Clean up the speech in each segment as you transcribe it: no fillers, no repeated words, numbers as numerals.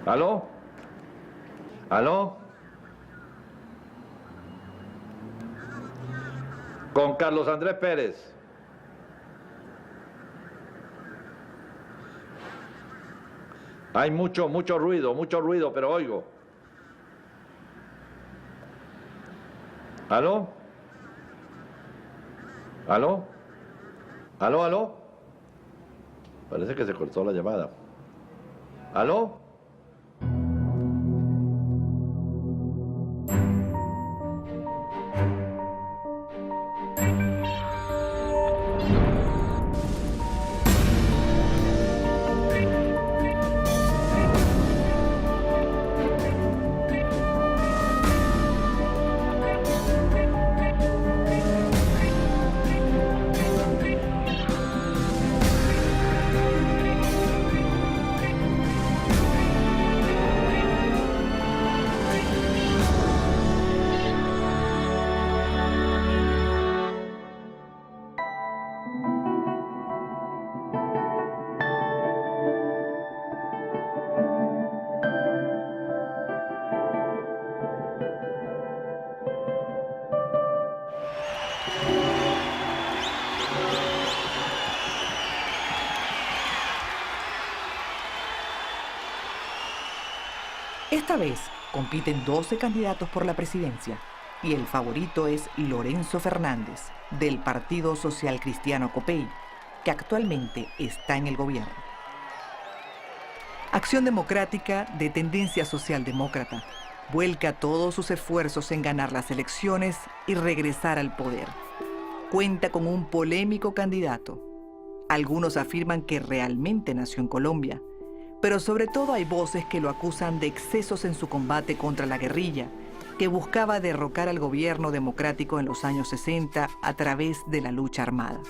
¿Aló? ¿Aló? Con Carlos Andrés Pérez. Hay mucho ruido, pero oigo. ¿Aló? ¿Aló? ¿Aló, aló? Parece que se cortó la llamada. ¿Aló? Esta vez compiten 12 candidatos por la presidencia y el favorito es Lorenzo Fernández, del Partido Social Cristiano Copey, que actualmente está en el gobierno. Acción Democrática, de tendencia socialdemócrata, vuelca todos sus esfuerzos en ganar las elecciones y regresar al poder. Cuenta con un polémico candidato. Algunos afirman que realmente nació en Colombia, pero sobre todo hay voces que lo acusan de excesos en su combate contra la guerrilla, que buscaba derrocar al gobierno democrático en los años 60 a través de la lucha armada.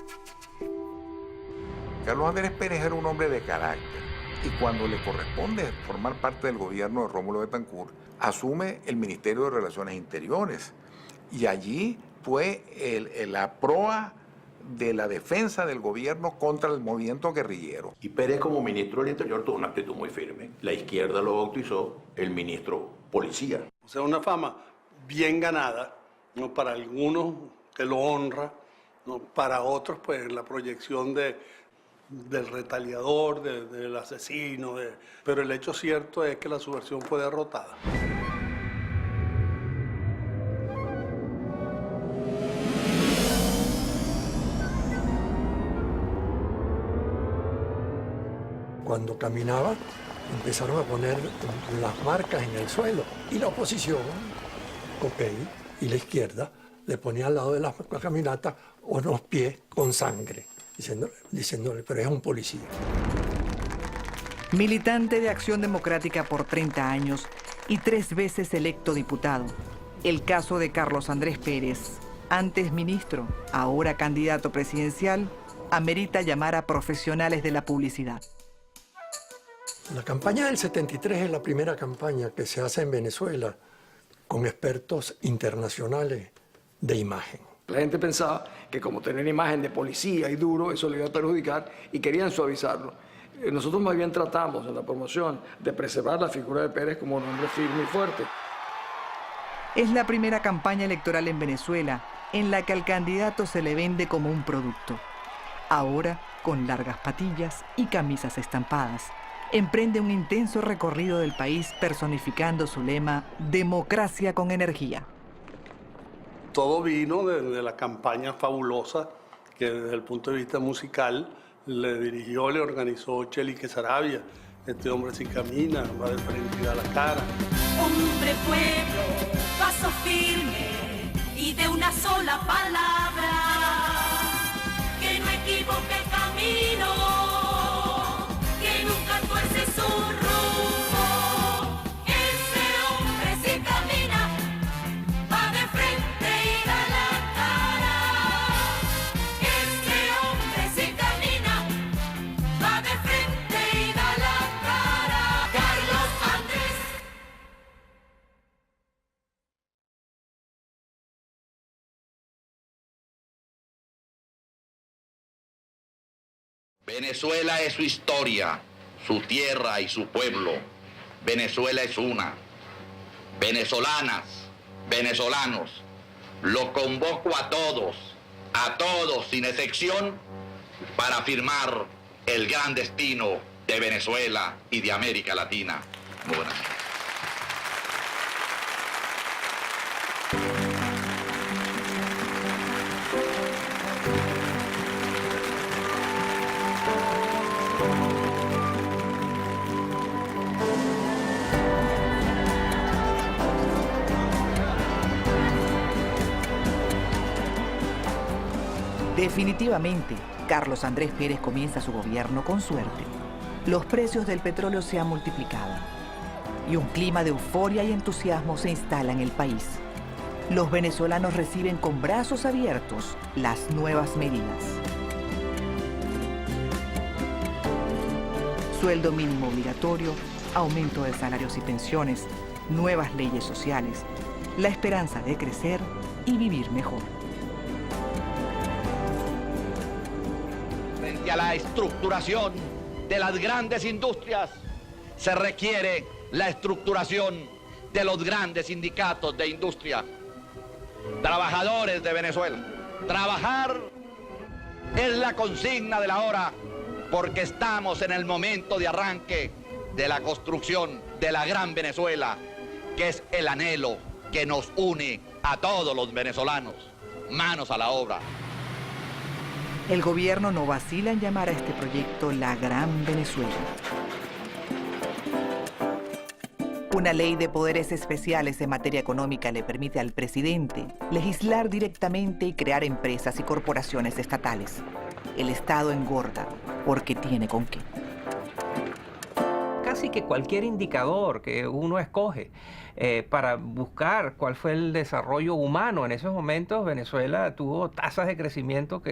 Carlos Andrés Pérez era un hombre de carácter y cuando le corresponde formar parte del gobierno de Rómulo Betancourt, asume el Ministerio de Relaciones Interiores y allí fue la proa de la defensa del gobierno contra el movimiento guerrillero. Y Pérez, como ministro del Interior, tuvo una actitud muy firme. La izquierda lo bautizó el ministro policía. O sea, una fama bien ganada, ¿no? Para algunos que lo honra, ¿no? Para otros, pues la proyección del retaliador, del asesino. Pero el hecho cierto es que la subversión fue derrotada. Cuando caminaba, empezaron a poner las marcas en el suelo y la oposición, Copey y la izquierda, le ponía al lado de la caminata unos pies con sangre, diciéndole, pero es un policía. Militante de Acción Democrática por 30 años y 3 veces electo diputado, el caso de Carlos Andrés Pérez, antes ministro, ahora candidato presidencial, amerita llamar a profesionales de la publicidad. La campaña del 73 es la primera campaña que se hace en Venezuela con expertos internacionales de imagen. La gente pensaba que como tenía una imagen de policía y duro, eso le iba a perjudicar y querían suavizarlo. Nosotros más bien tratamos en la promoción de preservar la figura de Pérez como un hombre firme y fuerte. Es la primera campaña electoral en Venezuela en la que al candidato se le vende como un producto. Ahora, con largas patillas y camisas estampadas, emprende un intenso recorrido del país personificando su lema Democracia con energía. Todo vino de la campaña fabulosa que desde el punto de vista musical le dirigió, le organizó Chelique Saravia. Este hombre sí camina, va de frente y da la cara. Hombre, pueblo, paso firme y de una sola palabra, que no equivoque el camino. Venezuela es su historia, su tierra y su pueblo. Venezuela es una. Venezolanas, venezolanos, lo convoco a todos sin excepción, para firmar el gran destino de Venezuela y de América Latina. Muy buenas noches. Definitivamente, Carlos Andrés Pérez comienza su gobierno con suerte. Los precios del petróleo se han multiplicado y un clima de euforia y entusiasmo se instala en el país. Los venezolanos reciben con brazos abiertos las nuevas medidas. Sueldo mínimo obligatorio, aumento de salarios y pensiones, nuevas leyes sociales, la esperanza de crecer y vivir mejor. Frente a la estructuración de las grandes industrias, se requiere la estructuración de los grandes sindicatos de industria. Trabajadores de Venezuela, trabajar es la consigna de la hora, porque estamos en el momento de arranque de la construcción de la gran Venezuela, que es el anhelo que nos une a todos los venezolanos. Manos a la obra. El gobierno no vacila en llamar a este proyecto la Gran Venezuela. Una ley de poderes especiales en materia económica le permite al presidente legislar directamente y crear empresas y corporaciones estatales. El Estado engorda porque tiene con qué. Casi que cualquier indicador que uno escoge para buscar cuál fue el desarrollo humano en esos momentos, Venezuela tuvo tasas de crecimiento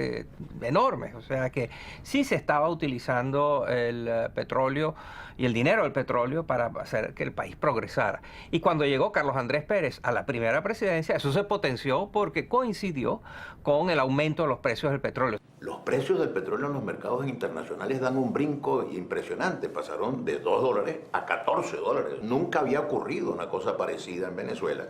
enormes. O sea que sí se estaba utilizando el petróleo y el dinero del petróleo para hacer que el país progresara. Y cuando llegó Carlos Andrés Pérez a la primera presidencia, eso se potenció porque coincidió con el aumento de los precios del petróleo. Los precios del petróleo en los mercados internacionales dan un brinco impresionante. Pasaron de $2 a $14. Nunca había ocurrido una cosa parecida en Venezuela.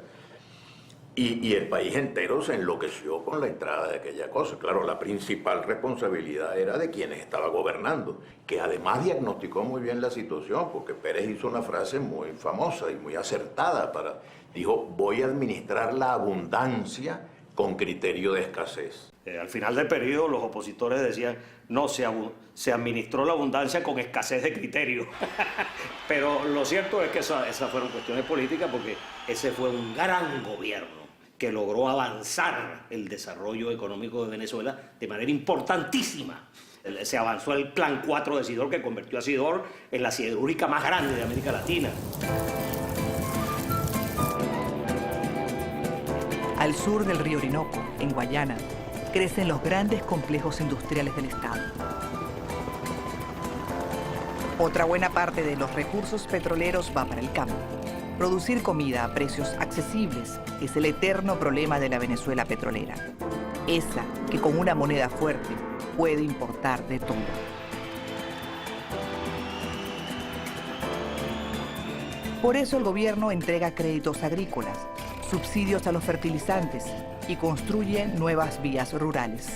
Y el país entero se enloqueció con la entrada de aquella cosa. Claro, la principal responsabilidad era de quienes estaban gobernando, que además diagnosticó muy bien la situación, porque Pérez hizo una frase muy famosa y muy acertada. Dijo, voy a administrar la abundancia con criterio de escasez. Al final del periodo los opositores decían, no, se administró la abundancia con escasez de criterio. Pero lo cierto es que esas fueron cuestiones políticas, porque ese fue un gran gobierno que logró avanzar el desarrollo económico de Venezuela de manera importantísima. Se avanzó el Plan 4 de Sidor, que convirtió a Sidor en la siderúrgica más grande de América Latina. Al sur del río Orinoco, en Guayana, crecen los grandes complejos industriales del Estado. Otra buena parte de los recursos petroleros va para el campo. Producir comida a precios accesibles es el eterno problema de la Venezuela petrolera. Esa que con una moneda fuerte puede importar de todo. Por eso el gobierno entrega créditos agrícolas, subsidios a los fertilizantes y construye nuevas vías rurales.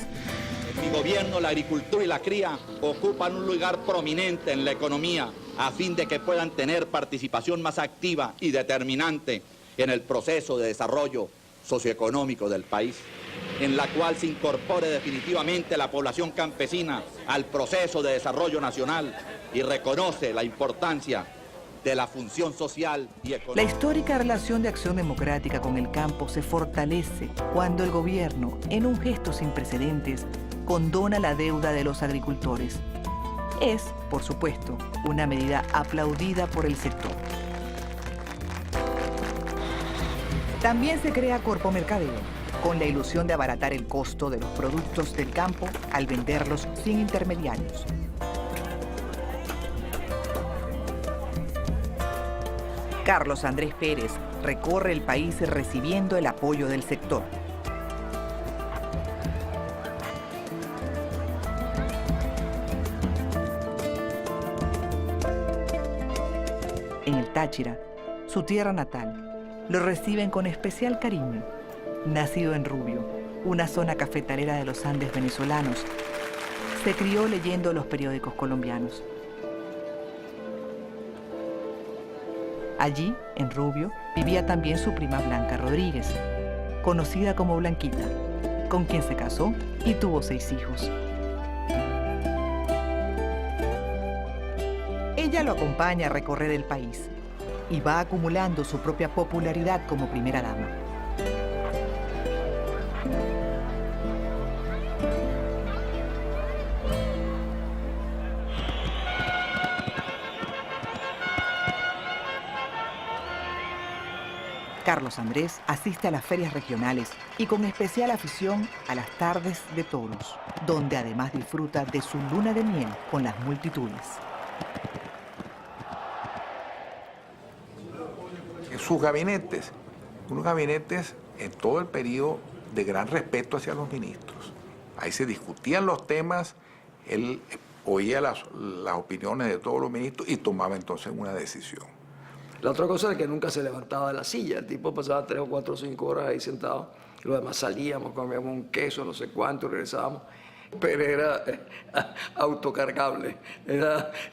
En mi gobierno, la agricultura y la cría ocupan un lugar prominente en la economía a fin de que puedan tener participación más activa y determinante en el proceso de desarrollo socioeconómico del país, en la cual se incorpore definitivamente la población campesina al proceso de desarrollo nacional y reconoce la importancia de la función social y económica. La histórica relación de Acción Democrática con el campo se fortalece cuando el gobierno, en un gesto sin precedentes, condona la deuda de los agricultores. Es, por supuesto, una medida aplaudida por el sector. También se crea Corpo Mercadeo, con la ilusión de abaratar el costo de los productos del campo al venderlos sin intermediarios. Carlos Andrés Pérez recorre el país recibiendo el apoyo del sector. En el Táchira, su tierra natal, lo reciben con especial cariño. Nacido en Rubio, una zona cafetalera de los Andes venezolanos, se crió leyendo los periódicos colombianos. Allí, en Rubio, vivía también su prima Blanca Rodríguez, conocida como Blanquita, con quien se casó y tuvo 6 hijos. Ella lo acompaña a recorrer el país y va acumulando su propia popularidad como primera dama. Carlos Andrés asiste a las ferias regionales y con especial afición a las tardes de toros, donde además disfruta de su luna de miel con las multitudes. Sus gabinetes, unos gabinetes en todo el periodo de gran respeto hacia los ministros. Ahí se discutían los temas, él oía las opiniones de todos los ministros y tomaba entonces una decisión. La otra cosa es que nunca se levantaba de la silla. El tipo pasaba 3 o 4 o 5 horas ahí sentado. Y lo demás salíamos, comíamos un queso, no sé cuánto, regresábamos. Pero era autocargable,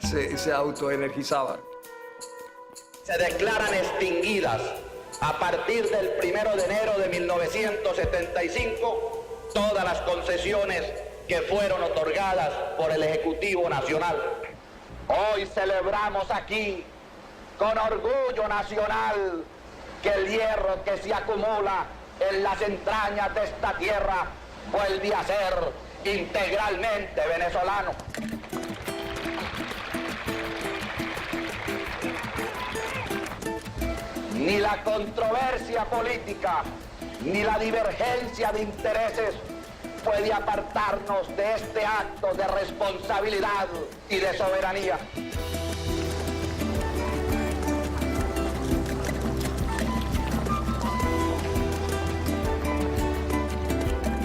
se autoenergizaba. Se declaran extinguidas a partir del 1 de enero de 1975 todas las concesiones que fueron otorgadas por el Ejecutivo Nacional. Hoy celebramos aquí con orgullo nacional que el hierro que se acumula en las entrañas de esta tierra vuelve a ser integralmente venezolano. Ni la controversia política, ni la divergencia de intereses puede apartarnos de este acto de responsabilidad y de soberanía.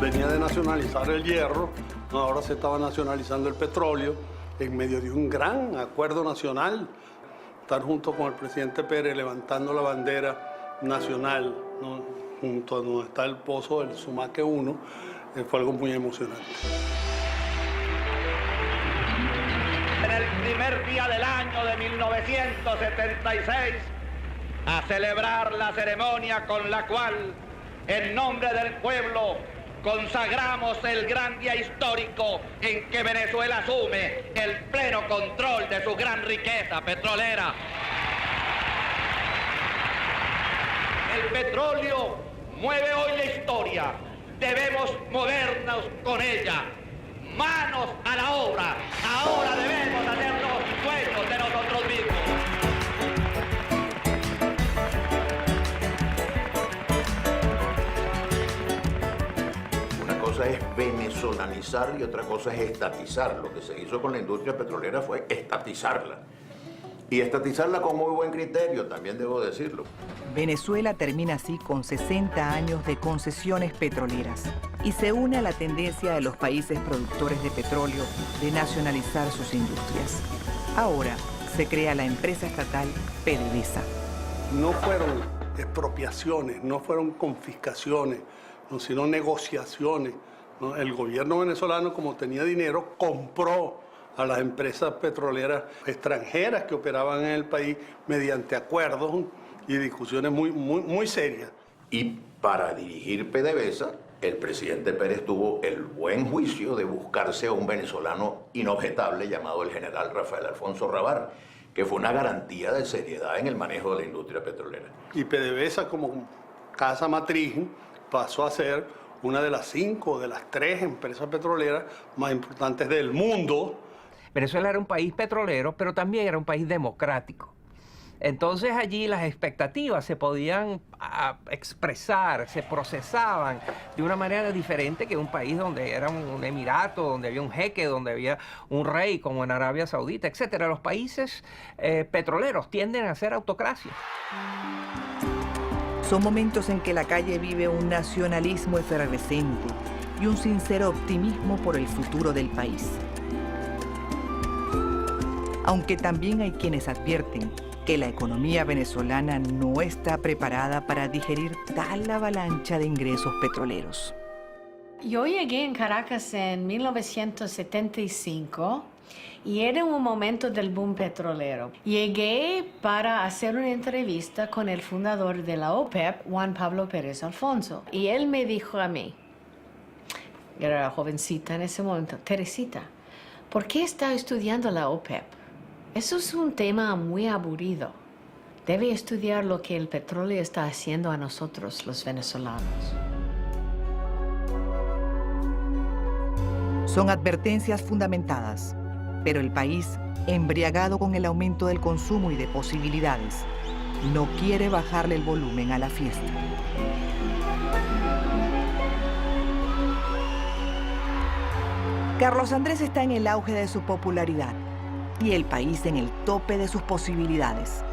Venía de nacionalizar el hierro, ahora se estaba nacionalizando el petróleo en medio de un gran acuerdo nacional. Estar junto con el presidente Pérez levantando la bandera nacional, ¿no?, junto a donde está el pozo del Sumaque 1, fue algo muy emocionante. En el primer día del año de 1976, a celebrar la ceremonia con la cual, en nombre del pueblo, consagramos el gran día histórico en que Venezuela asume el pleno control de su gran riqueza petrolera. El petróleo mueve hoy la historia. Debemos movernos con ella. Manos a la obra. Ahora debemos hacernos dueños de nosotros mismos. Una cosa es venezolanizar y otra cosa es estatizar. Lo que se hizo con la industria petrolera fue estatizarla. Y estatizarla con muy buen criterio, también debo decirlo. Venezuela termina así con 60 años de concesiones petroleras y se une a la tendencia de los países productores de petróleo de nacionalizar sus industrias. Ahora se crea la empresa estatal PDVSA. No fueron expropiaciones, no fueron confiscaciones, no, sino negociaciones, ¿no? El gobierno venezolano, como tenía dinero, compró a las empresas petroleras extranjeras que operaban en el país mediante acuerdos y discusiones muy serias. Y para dirigir PDVSA, el presidente Pérez tuvo el buen juicio de buscarse a un venezolano inobjetable llamado el general Rafael Alfonso Rabar, que fue una garantía de seriedad en el manejo de la industria petrolera. Y PDVSA, como casa matriz, pasó a ser una de las 5 de las 3 empresas petroleras más importantes del mundo. Venezuela era un país petrolero, pero también era un país democrático. Entonces allí las expectativas se podían expresar, se procesaban de una manera diferente que un país donde era un emirato, donde había un jeque, donde había un rey, como en Arabia Saudita, etc. Los países petroleros tienden a ser autocracias. Son momentos en que la calle vive un nacionalismo efervescente y un sincero optimismo por el futuro del país. Aunque también hay quienes advierten que la economía venezolana no está preparada para digerir tal avalancha de ingresos petroleros. Yo llegué en Caracas en 1975 y era un momento del boom petrolero. Llegué para hacer una entrevista con el fundador de la OPEP, Juan Pablo Pérez Alfonso. Y él me dijo a mí, era jovencita en ese momento, Teresita, ¿por qué está estudiando la OPEP? Eso es un tema muy aburrido. Debe estudiar lo que el petróleo está haciendo a nosotros, los venezolanos. Son advertencias fundamentadas, pero el país, embriagado con el aumento del consumo y de posibilidades, no quiere bajarle el volumen a la fiesta. Carlos Andrés está en el auge de su popularidad y el país en el tope de sus posibilidades.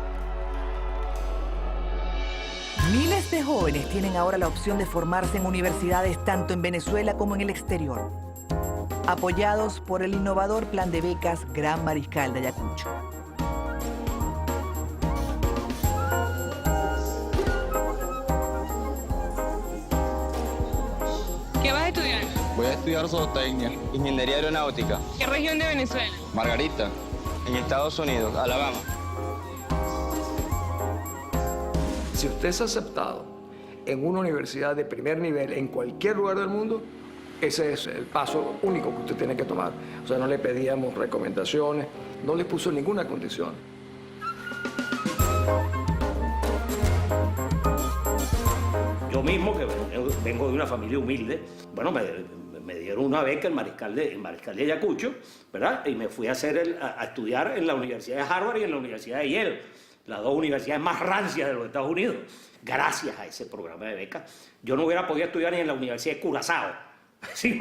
Miles de jóvenes tienen ahora la opción de formarse en universidades tanto en Venezuela como en el exterior, apoyados por el innovador plan de becas Gran Mariscal de Ayacucho. ¿Qué vas a estudiar? Voy a estudiar zootecnia, ingeniería aeronáutica. ¿Qué región de Venezuela? Margarita, en Estados Unidos, Alabama. Si usted es aceptado en una universidad de primer nivel en cualquier lugar del mundo, ese es el paso único que usted tiene que tomar. O sea, no le pedíamos recomendaciones, no le puso ninguna condición. Yo mismo, que vengo de una familia humilde, bueno, me dieron una beca en Mariscal de Ayacucho, ¿verdad? Y me fui a estudiar en la Universidad de Harvard y en la Universidad de Yale, las dos universidades más rancias de los Estados Unidos. Gracias a ese programa de becas, yo no hubiera podido estudiar ni en la Universidad de Curazao, si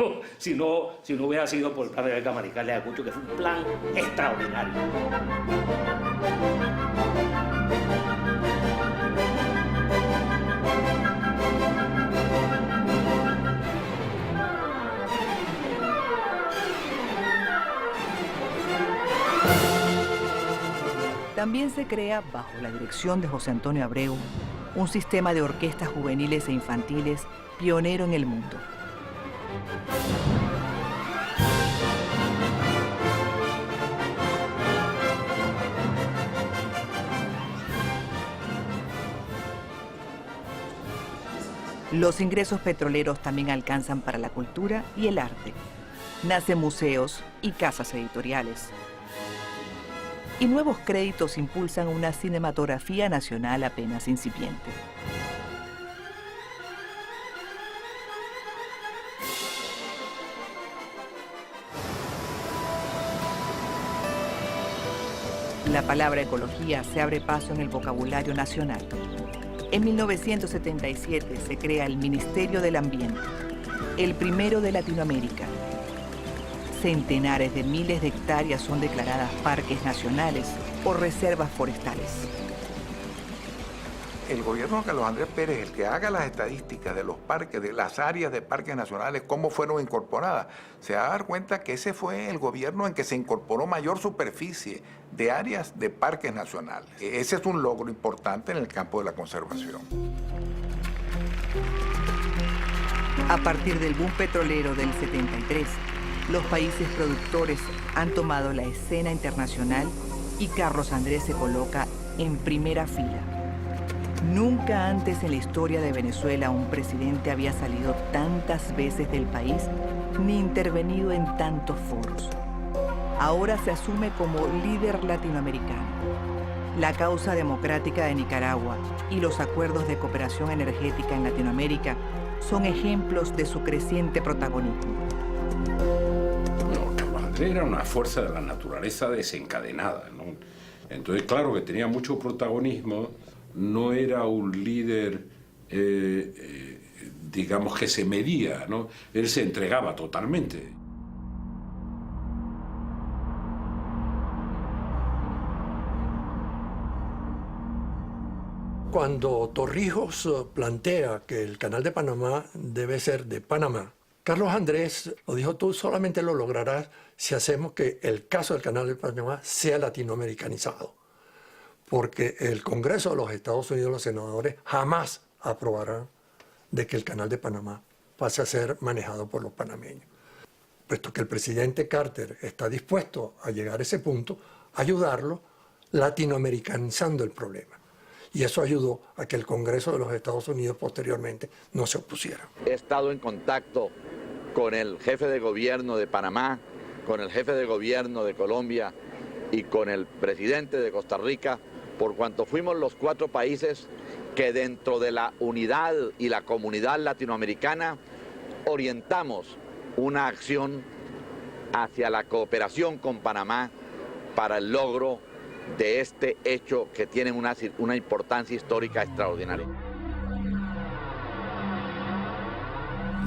no hubiera sido por el plan de beca Mariscal de Ayacucho, que fue un plan extraordinario. También se crea, bajo la dirección de José Antonio Abreu, un sistema de orquestas juveniles e infantiles pionero en el mundo. Los ingresos petroleros también alcanzan para la cultura y el arte. Nacen museos y casas editoriales. Y nuevos créditos impulsan una cinematografía nacional apenas incipiente. La palabra ecología se abre paso en el vocabulario nacional. En 1977 se crea el Ministerio del Ambiente, el primero de Latinoamérica. Centenares de miles de hectáreas son declaradas parques nacionales o reservas forestales. El gobierno de Carlos Andrés Pérez, el que haga las estadísticas de los parques, de las áreas de parques nacionales, cómo fueron incorporadas, se va a dar cuenta que ese fue el gobierno en que se incorporó mayor superficie de áreas de parques nacionales. Ese es un logro importante en el campo de la conservación. A partir del boom petrolero del 73, los países productores han tomado la escena internacional y Carlos Andrés se coloca en primera fila. Nunca antes en la historia de Venezuela un presidente había salido tantas veces del país ni intervenido en tantos foros. Ahora se asume como líder latinoamericano. La causa democrática de Nicaragua y los acuerdos de cooperación energética en Latinoamérica son ejemplos de su creciente protagonismo. Era una fuerza de la naturaleza desencadenada, ¿no? Entonces, claro que tenía mucho protagonismo, no era un líder, digamos, que se medía, ¿no? Él se entregaba totalmente. Cuando Torrijos plantea que el Canal de Panamá debe ser de Panamá, Carlos Andrés lo dijo: tú solamente lo lograrás si hacemos que el caso del Canal de Panamá sea latinoamericanizado. porque el Congreso de los Estados Unidos, los senadores, jamás aprobarán de que el Canal de Panamá pase a ser manejado por los panameños. Puesto que el presidente Carter está dispuesto a llegar a ese punto, ayudarlo latinoamericanizando el problema. Y eso ayudó a que el Congreso de los Estados Unidos posteriormente no se opusiera. He estado en contacto con el jefe de gobierno de Panamá, con el jefe de gobierno de Colombia y con el presidente de Costa Rica, por cuanto fuimos los 4 países que dentro de la unidad y la comunidad latinoamericana orientamos una acción hacia la cooperación con Panamá para el logro de este hecho que tiene una importancia histórica extraordinaria.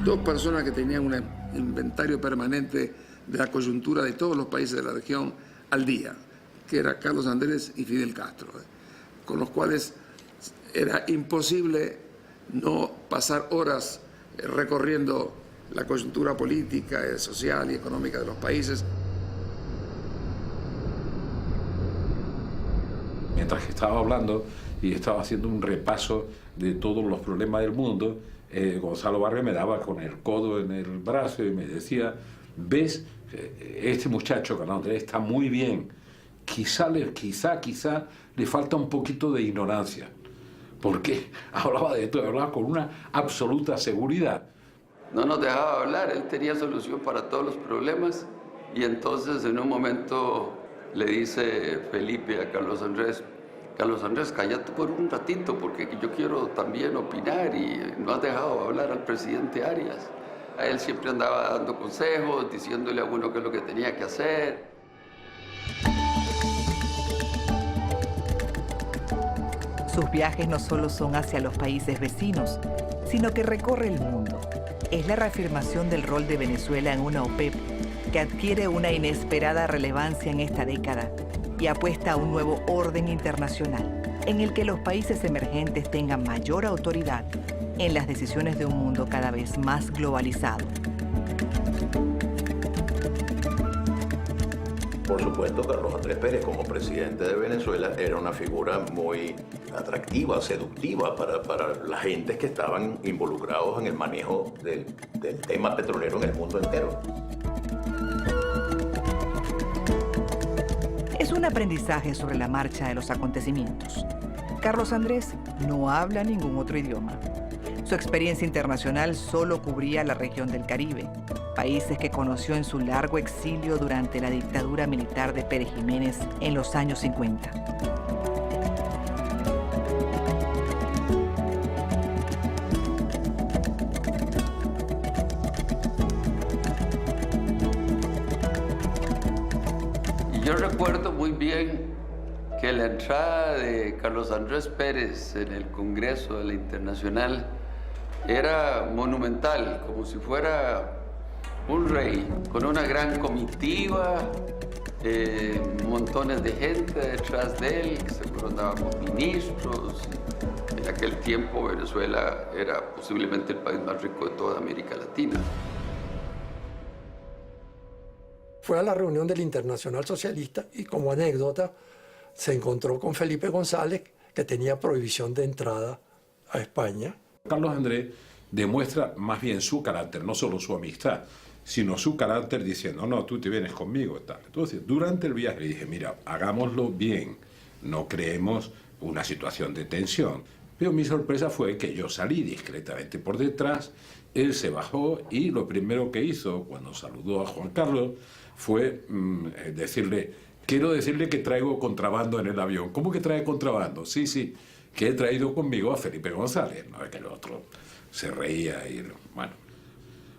2 personas que tenían un inventario permanente de la coyuntura de todos los países de la región al día, que era Carlos Andrés y Fidel Castro, con los cuales era imposible no pasar horas recorriendo la coyuntura política, social y económica de los países. Mientras que estaba hablando y estaba haciendo un repaso de todos los problemas del mundo, Gonzalo Barrio me daba con el codo en el brazo y me decía, ¿ves? Este muchacho, Carlos Andrés, está muy bien. Quizá le falta un poquito de ignorancia. Porque hablaba de esto, hablaba con una absoluta seguridad. No nos dejaba hablar, él tenía solución para todos los problemas y entonces en un momento le dice Felipe a Carlos Andrés, cállate por un ratito porque yo quiero también opinar y no has dejado hablar al presidente Arias. A él siempre andaba dando consejos, diciéndole a uno qué es lo que tenía que hacer. Sus viajes no solo son hacia los países vecinos, sino que recorre el mundo. Es la reafirmación del rol de Venezuela en una OPEP que adquiere una inesperada relevancia en esta década y apuesta a un nuevo orden internacional en el que los países emergentes tengan mayor autoridad en las decisiones de un mundo cada vez más globalizado. Por supuesto, Carlos Andrés Pérez, como presidente de Venezuela, era una figura muy atractiva, seductiva para las gentes que estaban involucrados en el manejo del tema petrolero en el mundo entero. Es un aprendizaje sobre la marcha de los acontecimientos. Carlos Andrés no habla ningún otro idioma. Su experiencia internacional solo cubría la región del Caribe, países que conoció en su largo exilio durante la dictadura militar de Pérez Jiménez en los años 50. Y yo recuerdo muy bien que la entrada de Carlos Andrés Pérez en el Congreso de la Internacional era monumental, como si fuera un rey, con una gran comitiva, montones de gente detrás de él, que seguro andaba con ministros. En aquel tiempo Venezuela era posiblemente el país más rico de toda América Latina. Fue a la reunión del Internacional Socialista y como anécdota se encontró con Felipe González, que tenía prohibición de entrada a España. Carlos Andrés demuestra más bien su carácter, no solo su amistad, sino su carácter diciendo, no, tú te vienes conmigo. Tal. Entonces, durante el viaje le dije, mira, hagámoslo bien, no creemos una situación de tensión. Pero mi sorpresa fue que yo salí discretamente por detrás, él se bajó y lo primero que hizo cuando saludó a Juan Carlos fue decirle, quiero decirle que traigo contrabando en el avión. ¿Cómo que trae contrabando? Sí, que he traído conmigo a Felipe González. No es que el otro se reía y bueno.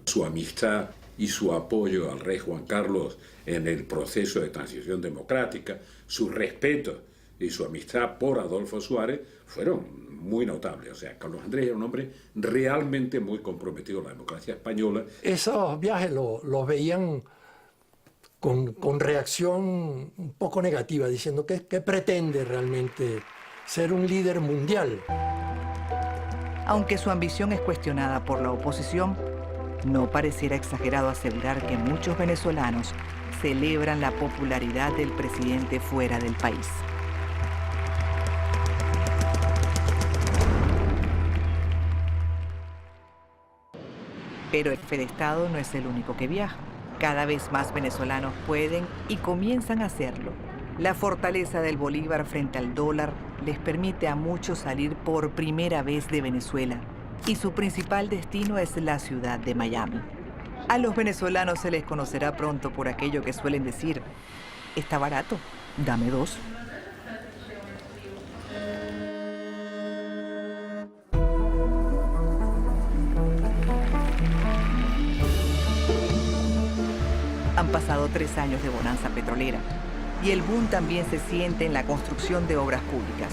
Su amistad y su apoyo al rey Juan Carlos en el proceso de transición democrática, su respeto y su amistad por Adolfo Suárez fueron muy notables. O sea, Carlos Andrés era un hombre realmente muy comprometido con la democracia española. Esos viajes los veían con reacción un poco negativa, diciendo que pretende realmente ser un líder mundial. Aunque su ambición es cuestionada por la oposición, no pareciera exagerado asegurar que muchos venezolanos celebran la popularidad del presidente fuera del país. Pero el jefe de Estado no es el único que viaja. Cada vez más venezolanos pueden y comienzan a hacerlo. La fortaleza del bolívar frente al dólar les permite a muchos salir por primera vez de Venezuela y su principal destino es la ciudad de Miami. A los venezolanos se les conocerá pronto por aquello que suelen decir: está barato, dame 2. Han pasado 3 años de bonanza petrolera y el boom también se siente en la construcción de obras públicas.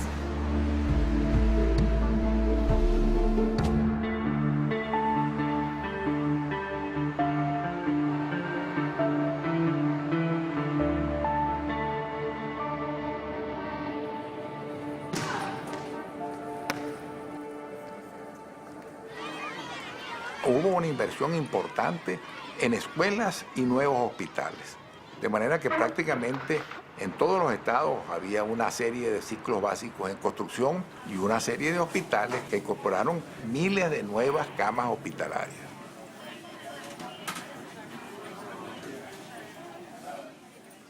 Hubo una inversión importante en escuelas y nuevos hospitales. De manera que prácticamente en todos los estados había una serie de ciclos básicos en construcción y una serie de hospitales que incorporaron miles de nuevas camas hospitalarias.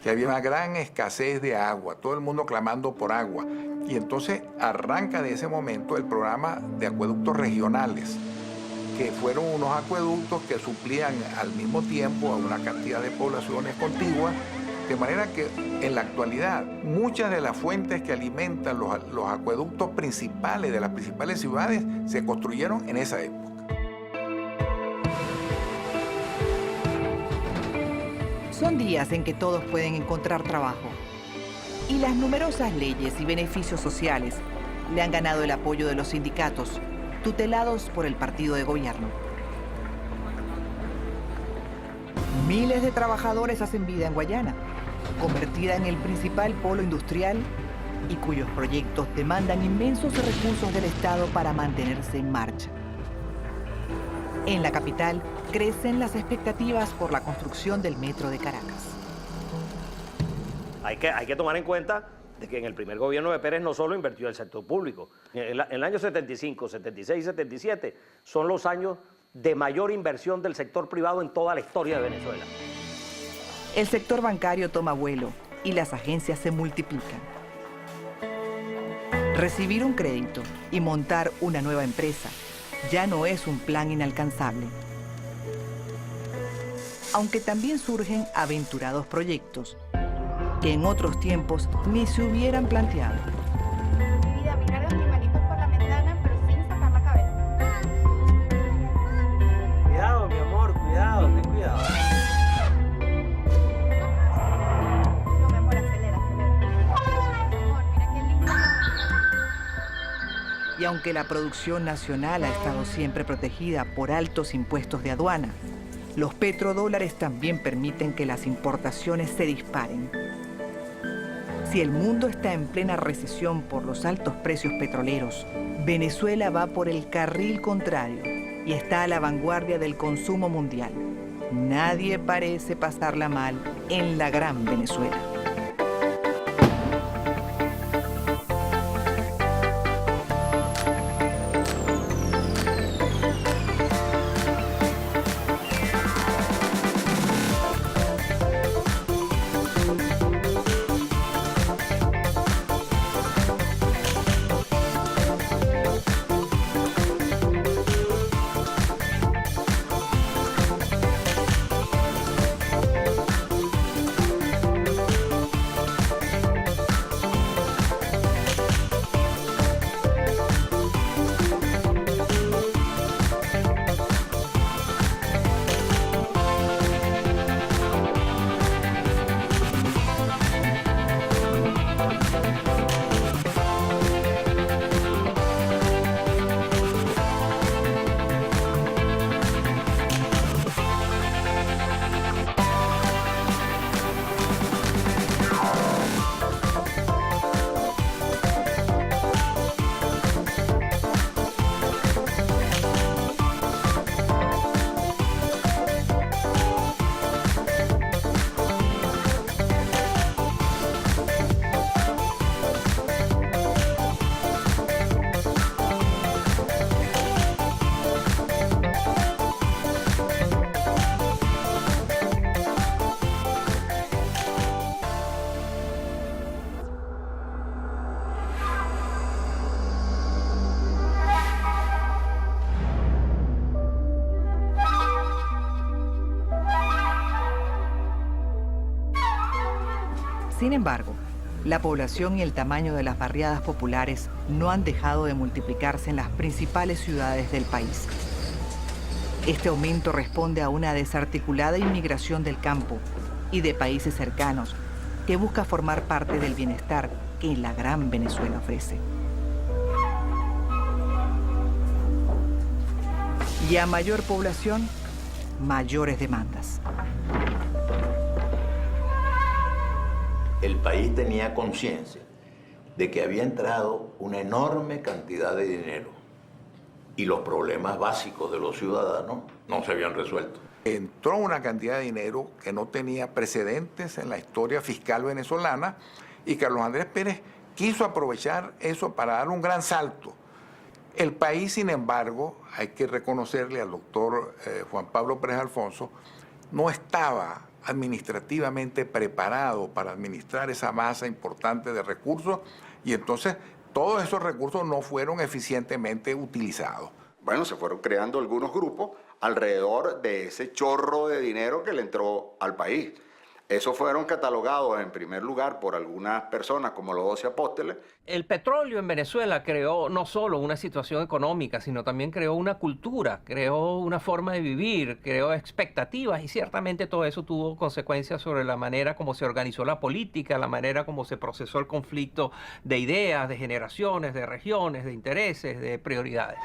Que había una gran escasez de agua, todo el mundo clamando por agua. Y entonces arranca de ese momento el programa de acueductos regionales, que fueron unos acueductos que suplían al mismo tiempo a una cantidad de poblaciones contiguas, de manera que en la actualidad muchas de las fuentes que alimentan los acueductos principales de las principales ciudades se construyeron en esa época. Son días en que todos pueden encontrar trabajo y las numerosas leyes y beneficios sociales le han ganado el apoyo de los sindicatos tutelados por el partido de gobierno. Miles de trabajadores hacen vida en Guayana, convertida en el principal polo industrial y cuyos proyectos demandan inmensos recursos del Estado para mantenerse en marcha. En la capital crecen las expectativas por la construcción del metro de Caracas. Hay que tomar en cuenta de que en el primer gobierno de Pérez no solo invirtió el sector público. En el año 75, 76 y 77 son los años de mayor inversión del sector privado en toda la historia de Venezuela. El sector bancario toma vuelo y las agencias se multiplican. Recibir un crédito y montar una nueva empresa ya no es un plan inalcanzable. Aunque también surgen aventurados proyectos que en otros tiempos ni se hubieran planteado. Mira, mirar a los animalitos por la ventana, pero sin sacar la cabeza. Cuidado, mi amor, cuidado, ten cuidado. No, mi amor, acelera, acelera. Mi amor, mira qué lindo. Y aunque la producción nacional ha estado siempre protegida por altos impuestos de aduana, los petrodólares también permiten que las importaciones se disparen. Si el mundo está en plena recesión por los altos precios petroleros, Venezuela va por el carril contrario y está a la vanguardia del consumo mundial. Nadie parece pasarla mal en la gran Venezuela. Sin embargo, la población y el tamaño de las barriadas populares no han dejado de multiplicarse en las principales ciudades del país. Este aumento responde a una desarticulada inmigración del campo y de países cercanos que busca formar parte del bienestar que la gran Venezuela ofrece. Y a mayor población, mayores demandas. El país tenía conciencia de que había entrado una enorme cantidad de dinero y los problemas básicos de los ciudadanos no se habían resuelto. Entró una cantidad de dinero que no tenía precedentes en la historia fiscal venezolana y Carlos Andrés Pérez quiso aprovechar eso para dar un gran salto. El país, sin embargo, hay que reconocerle al doctor Juan Pablo Pérez Alfonso, no estaba administrativamente preparado para administrar esa masa importante de recursos y entonces todos esos recursos no fueron eficientemente utilizados. Bueno, se fueron creando algunos grupos alrededor de ese chorro de dinero que le entró al país. Esos fueron catalogados en primer lugar por algunas personas como los 12 apóstoles. El petróleo en Venezuela creó no solo una situación económica, sino también creó una cultura, creó una forma de vivir, creó expectativas y ciertamente todo eso tuvo consecuencias sobre la manera como se organizó la política, la manera como se procesó el conflicto de ideas, de generaciones, de regiones, de intereses, de prioridades.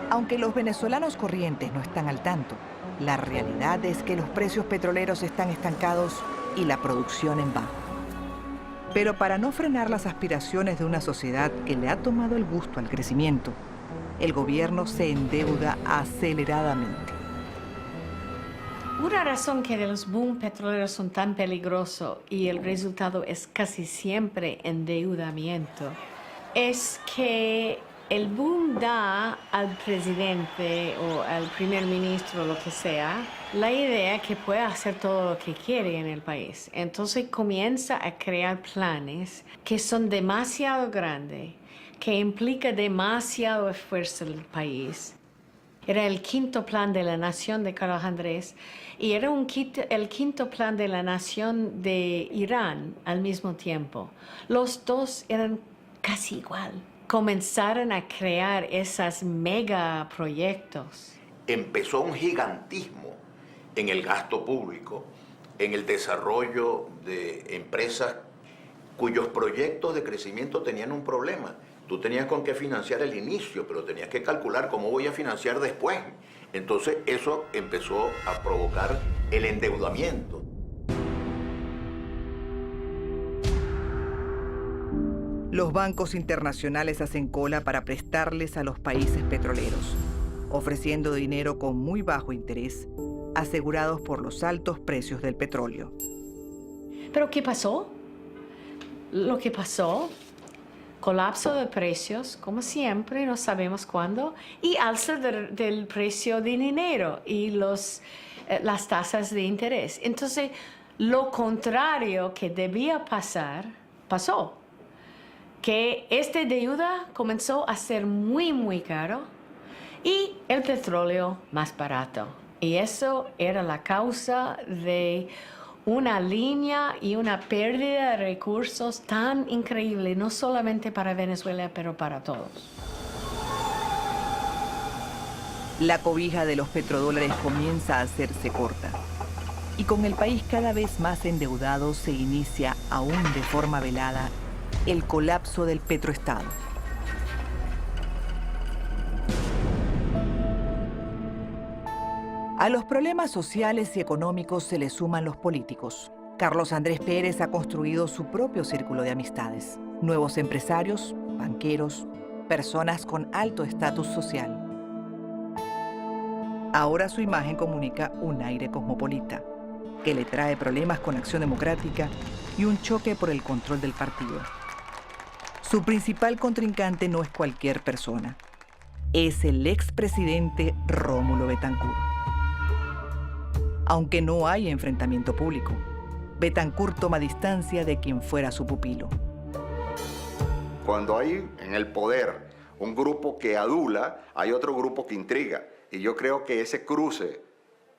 Aunque los venezolanos corrientes no están al tanto, la realidad es que los precios petroleros están estancados y la producción en bajo. Pero para no frenar las aspiraciones de una sociedad que le ha tomado el gusto al crecimiento, el gobierno se endeuda aceleradamente. Una razón que los boom petroleros son tan peligrosos y el resultado es casi siempre endeudamiento es que el boom da al presidente o al primer ministro, lo que sea, la idea que puede hacer todo lo que quiere en el país. Entonces comienza a crear planes que son demasiado grandes, que implica demasiado esfuerzo del país. Era el quinto plan de la nación de Carlos Andrés y era el quinto plan de la nación de Irán al mismo tiempo. Los dos eran casi igual. Comenzaron a crear esos megaproyectos. Empezó un gigantismo en el gasto público, en el desarrollo de empresas cuyos proyectos de crecimiento tenían un problema. Tú tenías con qué financiar el inicio, pero tenías que calcular cómo voy a financiar después. Entonces eso empezó a provocar el endeudamiento. Los bancos internacionales hacen cola para prestarles a los países petroleros, ofreciendo dinero con muy bajo interés, asegurados por los altos precios del petróleo. ¿Pero qué pasó? Lo que pasó, colapso de precios, como siempre, no sabemos cuándo, y alza del precio de dinero y las tasas de interés. Entonces, lo contrario que debía pasar, pasó. Que esta deuda comenzó a ser muy, muy caro y el petróleo más barato. Y eso era la causa de una línea y una pérdida de recursos tan increíble, no solamente para Venezuela, pero para todos. La cobija de los petrodólares comienza a hacerse corta. Y con el país cada vez más endeudado se inicia, aún de forma velada, el colapso del petroestado. A los problemas sociales y económicos se le suman los políticos. Carlos Andrés Pérez ha construido su propio círculo de amistades. Nuevos empresarios, banqueros, personas con alto estatus social. Ahora su imagen comunica un aire cosmopolita, que le trae problemas con Acción Democrática y un choque por el control del partido. Su principal contrincante no es cualquier persona. Es el expresidente Rómulo Betancourt. Aunque no hay enfrentamiento público, Betancourt toma distancia de quien fuera su pupilo. Cuando hay en el poder un grupo que adula, hay otro grupo que intriga. Y yo creo que ese cruce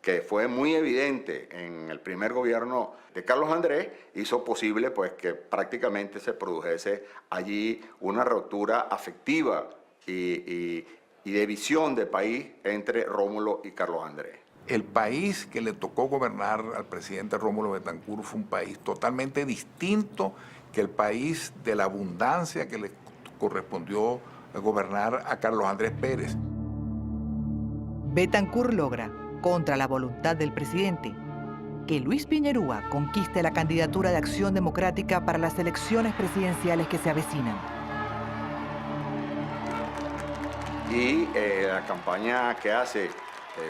que fue muy evidente en el primer gobierno de Carlos Andrés, hizo posible pues que prácticamente se produjese allí una ruptura afectiva y de visión de país entre Rómulo y Carlos Andrés. El país que le tocó gobernar al presidente Rómulo Betancourt fue un país totalmente distinto que el país de la abundancia que le correspondió gobernar a Carlos Andrés Pérez. Betancourt logra, contra la voluntad del presidente, que Luis Piñerúa conquiste la candidatura de Acción Democrática para las elecciones presidenciales que se avecinan. Y la campaña que hace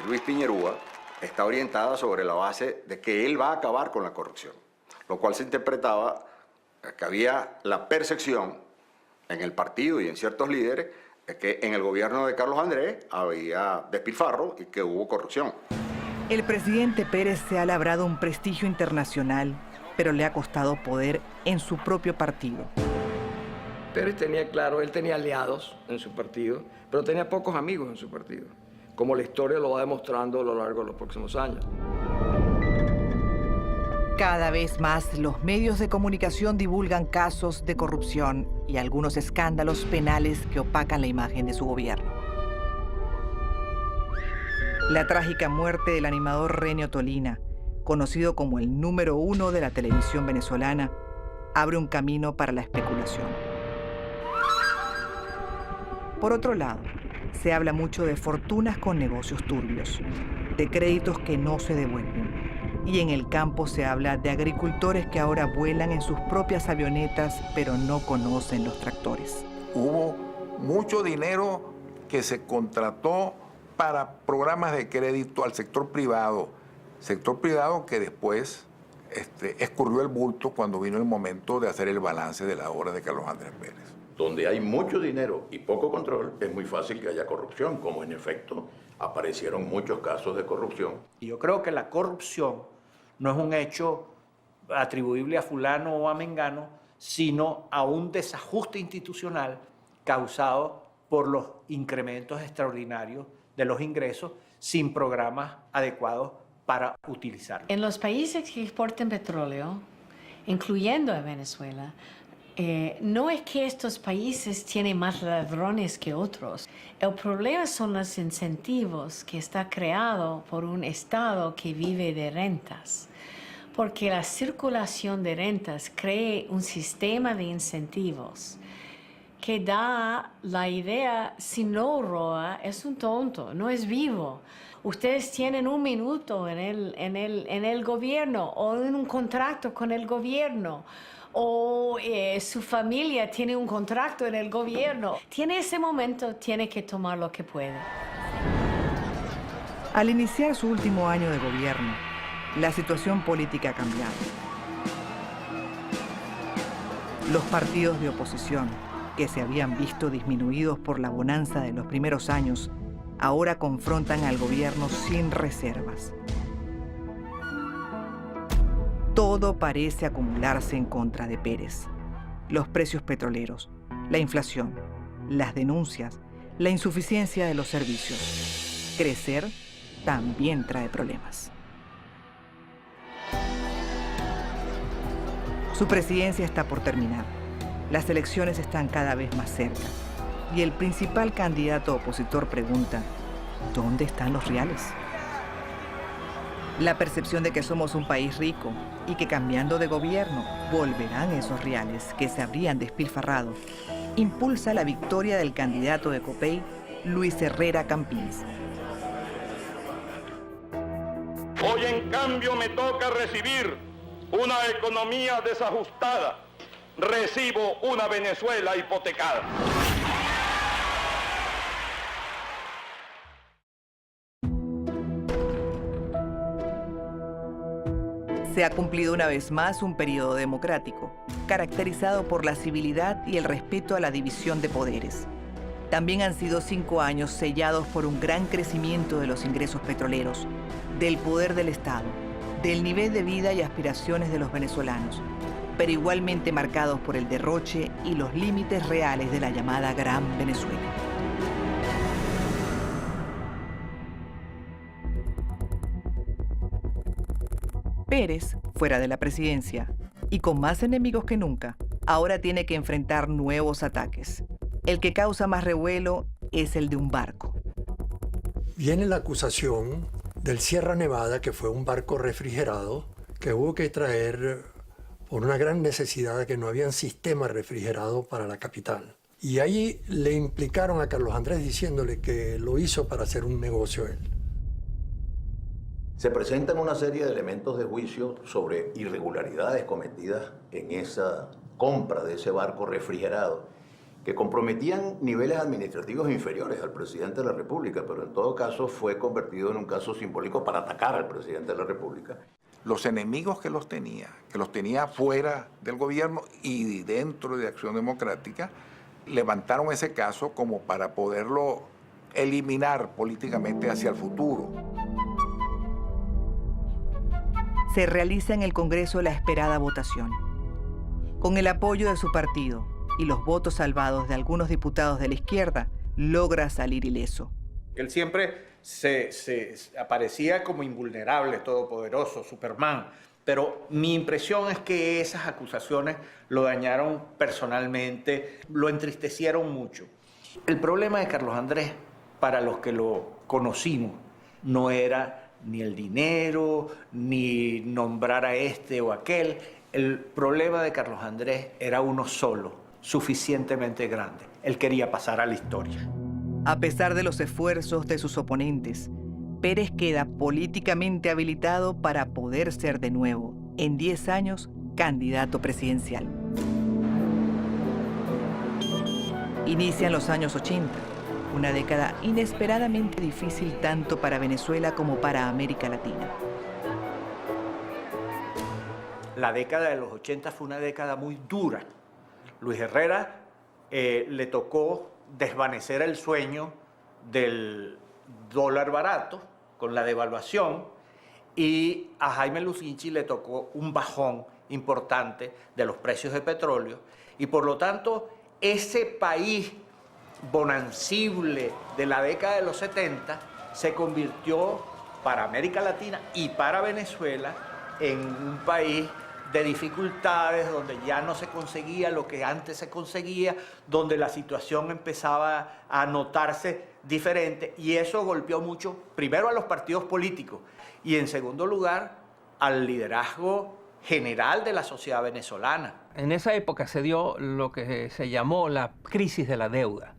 Luis Piñerúa está orientada sobre la base de que él va a acabar con la corrupción, lo cual se interpretaba que había la percepción en el partido y en ciertos líderes que en el gobierno de Carlos Andrés había despilfarro y que hubo corrupción. El presidente Pérez se ha labrado un prestigio internacional, pero le ha costado poder en su propio partido. Pérez tenía claro, él tenía aliados en su partido, pero tenía pocos amigos en su partido, como la historia lo va demostrando a lo largo de los próximos años. Cada vez más los medios de comunicación divulgan casos de corrupción y algunos escándalos penales que opacan la imagen de su gobierno. La trágica muerte del animador Renio Tolina, conocido como el número 1 de la televisión venezolana, abre un camino para la especulación. Por otro lado, se habla mucho de fortunas con negocios turbios, de créditos que no se devuelven. Y en el campo se habla de agricultores que ahora vuelan en sus propias avionetas, pero no conocen los tractores. Hubo mucho dinero que se contrató para programas de crédito al sector privado que después escurrió el bulto cuando vino el momento de hacer el balance de la obra de Carlos Andrés Pérez. Donde hay mucho dinero y poco control, es muy fácil que haya corrupción, como en efecto aparecieron muchos casos de corrupción. Y yo creo que la corrupción no es un hecho atribuible a fulano o a mengano, sino a un desajuste institucional causado por los incrementos extraordinarios de los ingresos sin programas adecuados para utilizarlos. En los países que exportan petróleo, incluyendo a Venezuela, no es que estos países tienen más ladrones que otros. El problema son los incentivos que está creado por un Estado que vive de rentas. Porque la circulación de rentas crea un sistema de incentivos que da la idea, si no roba, es un tonto, no es vivo. Ustedes tienen un minuto en el gobierno o en un contrato con el gobierno, o su familia tiene un contrato en el gobierno. Tiene ese momento, tiene que tomar lo que puede. Al iniciar su último año de gobierno, la situación política ha cambiado. Los partidos de oposición, que se habían visto disminuidos por la bonanza de los primeros años, ahora confrontan al gobierno sin reservas. Todo parece acumularse en contra de Pérez. Los precios petroleros, la inflación, las denuncias, la insuficiencia de los servicios. Crecer también trae problemas. Su presidencia está por terminar. Las elecciones están cada vez más cerca. Y el principal candidato opositor pregunta, ¿dónde están los reales? La percepción de que somos un país rico y que cambiando de gobierno volverán esos reales que se habrían despilfarrado, impulsa la victoria del candidato de Copey, Luis Herrera Campins. Hoy en cambio me toca recibir una economía desajustada. Recibo una Venezuela hipotecada. Se ha cumplido una vez más un periodo democrático, caracterizado por la civilidad y el respeto a la división de poderes. También han sido 5 años sellados por un gran crecimiento de los ingresos petroleros, del poder del Estado, del nivel de vida y aspiraciones de los venezolanos, pero igualmente marcados por el derroche y los límites reales de la llamada Gran Venezuela. Pérez, fuera de la presidencia y con más enemigos que nunca, ahora tiene que enfrentar nuevos ataques. El que causa más revuelo es el de un barco. Viene la acusación del Sierra Nevada, que fue un barco refrigerado que hubo que traer por una gran necesidad de que no había un sistema refrigerado para la capital. Y ahí le implicaron a Carlos Andrés diciéndole que lo hizo para hacer un negocio él. Se presentan una serie de elementos de juicio sobre irregularidades cometidas en esa compra de ese barco refrigerado, que comprometían niveles administrativos inferiores al presidente de la República, pero en todo caso fue convertido en un caso simbólico para atacar al presidente de la República. Los enemigos que los tenía fuera del gobierno y dentro de Acción Democrática, levantaron ese caso como para poderlo eliminar políticamente hacia el futuro. Se realiza en el Congreso la esperada votación. Con el apoyo de su partido y los votos salvados de algunos diputados de la izquierda, logra salir ileso. Él siempre se aparecía como invulnerable, todopoderoso, Superman. Pero mi impresión es que esas acusaciones lo dañaron personalmente, lo entristecieron mucho. El problema de Carlos Andrés, para los que lo conocimos, no era ni el dinero, ni nombrar a este o aquel. El problema de Carlos Andrés era uno solo, suficientemente grande. Él quería pasar a la historia. A pesar de los esfuerzos de sus oponentes, Pérez queda políticamente habilitado para poder ser de nuevo, en 10 años, candidato presidencial. Inician los años 80, una década inesperadamente difícil tanto para Venezuela como para América Latina. La década de los 80 fue una década muy dura. Luis Herrera le tocó desvanecer el sueño del dólar barato con la devaluación, y a Jaime Lucinchi le tocó un bajón importante de los precios de petróleo, y por lo tanto ese país bonancible de la década de los 70 se convirtió para América Latina y para Venezuela en un país de dificultades, donde ya no se conseguía lo que antes se conseguía, donde la situación empezaba a notarse diferente, y eso golpeó mucho, primero a los partidos políticos y en segundo lugar al liderazgo general de la sociedad venezolana. En esa época se dio lo que se llamó la crisis de la deuda,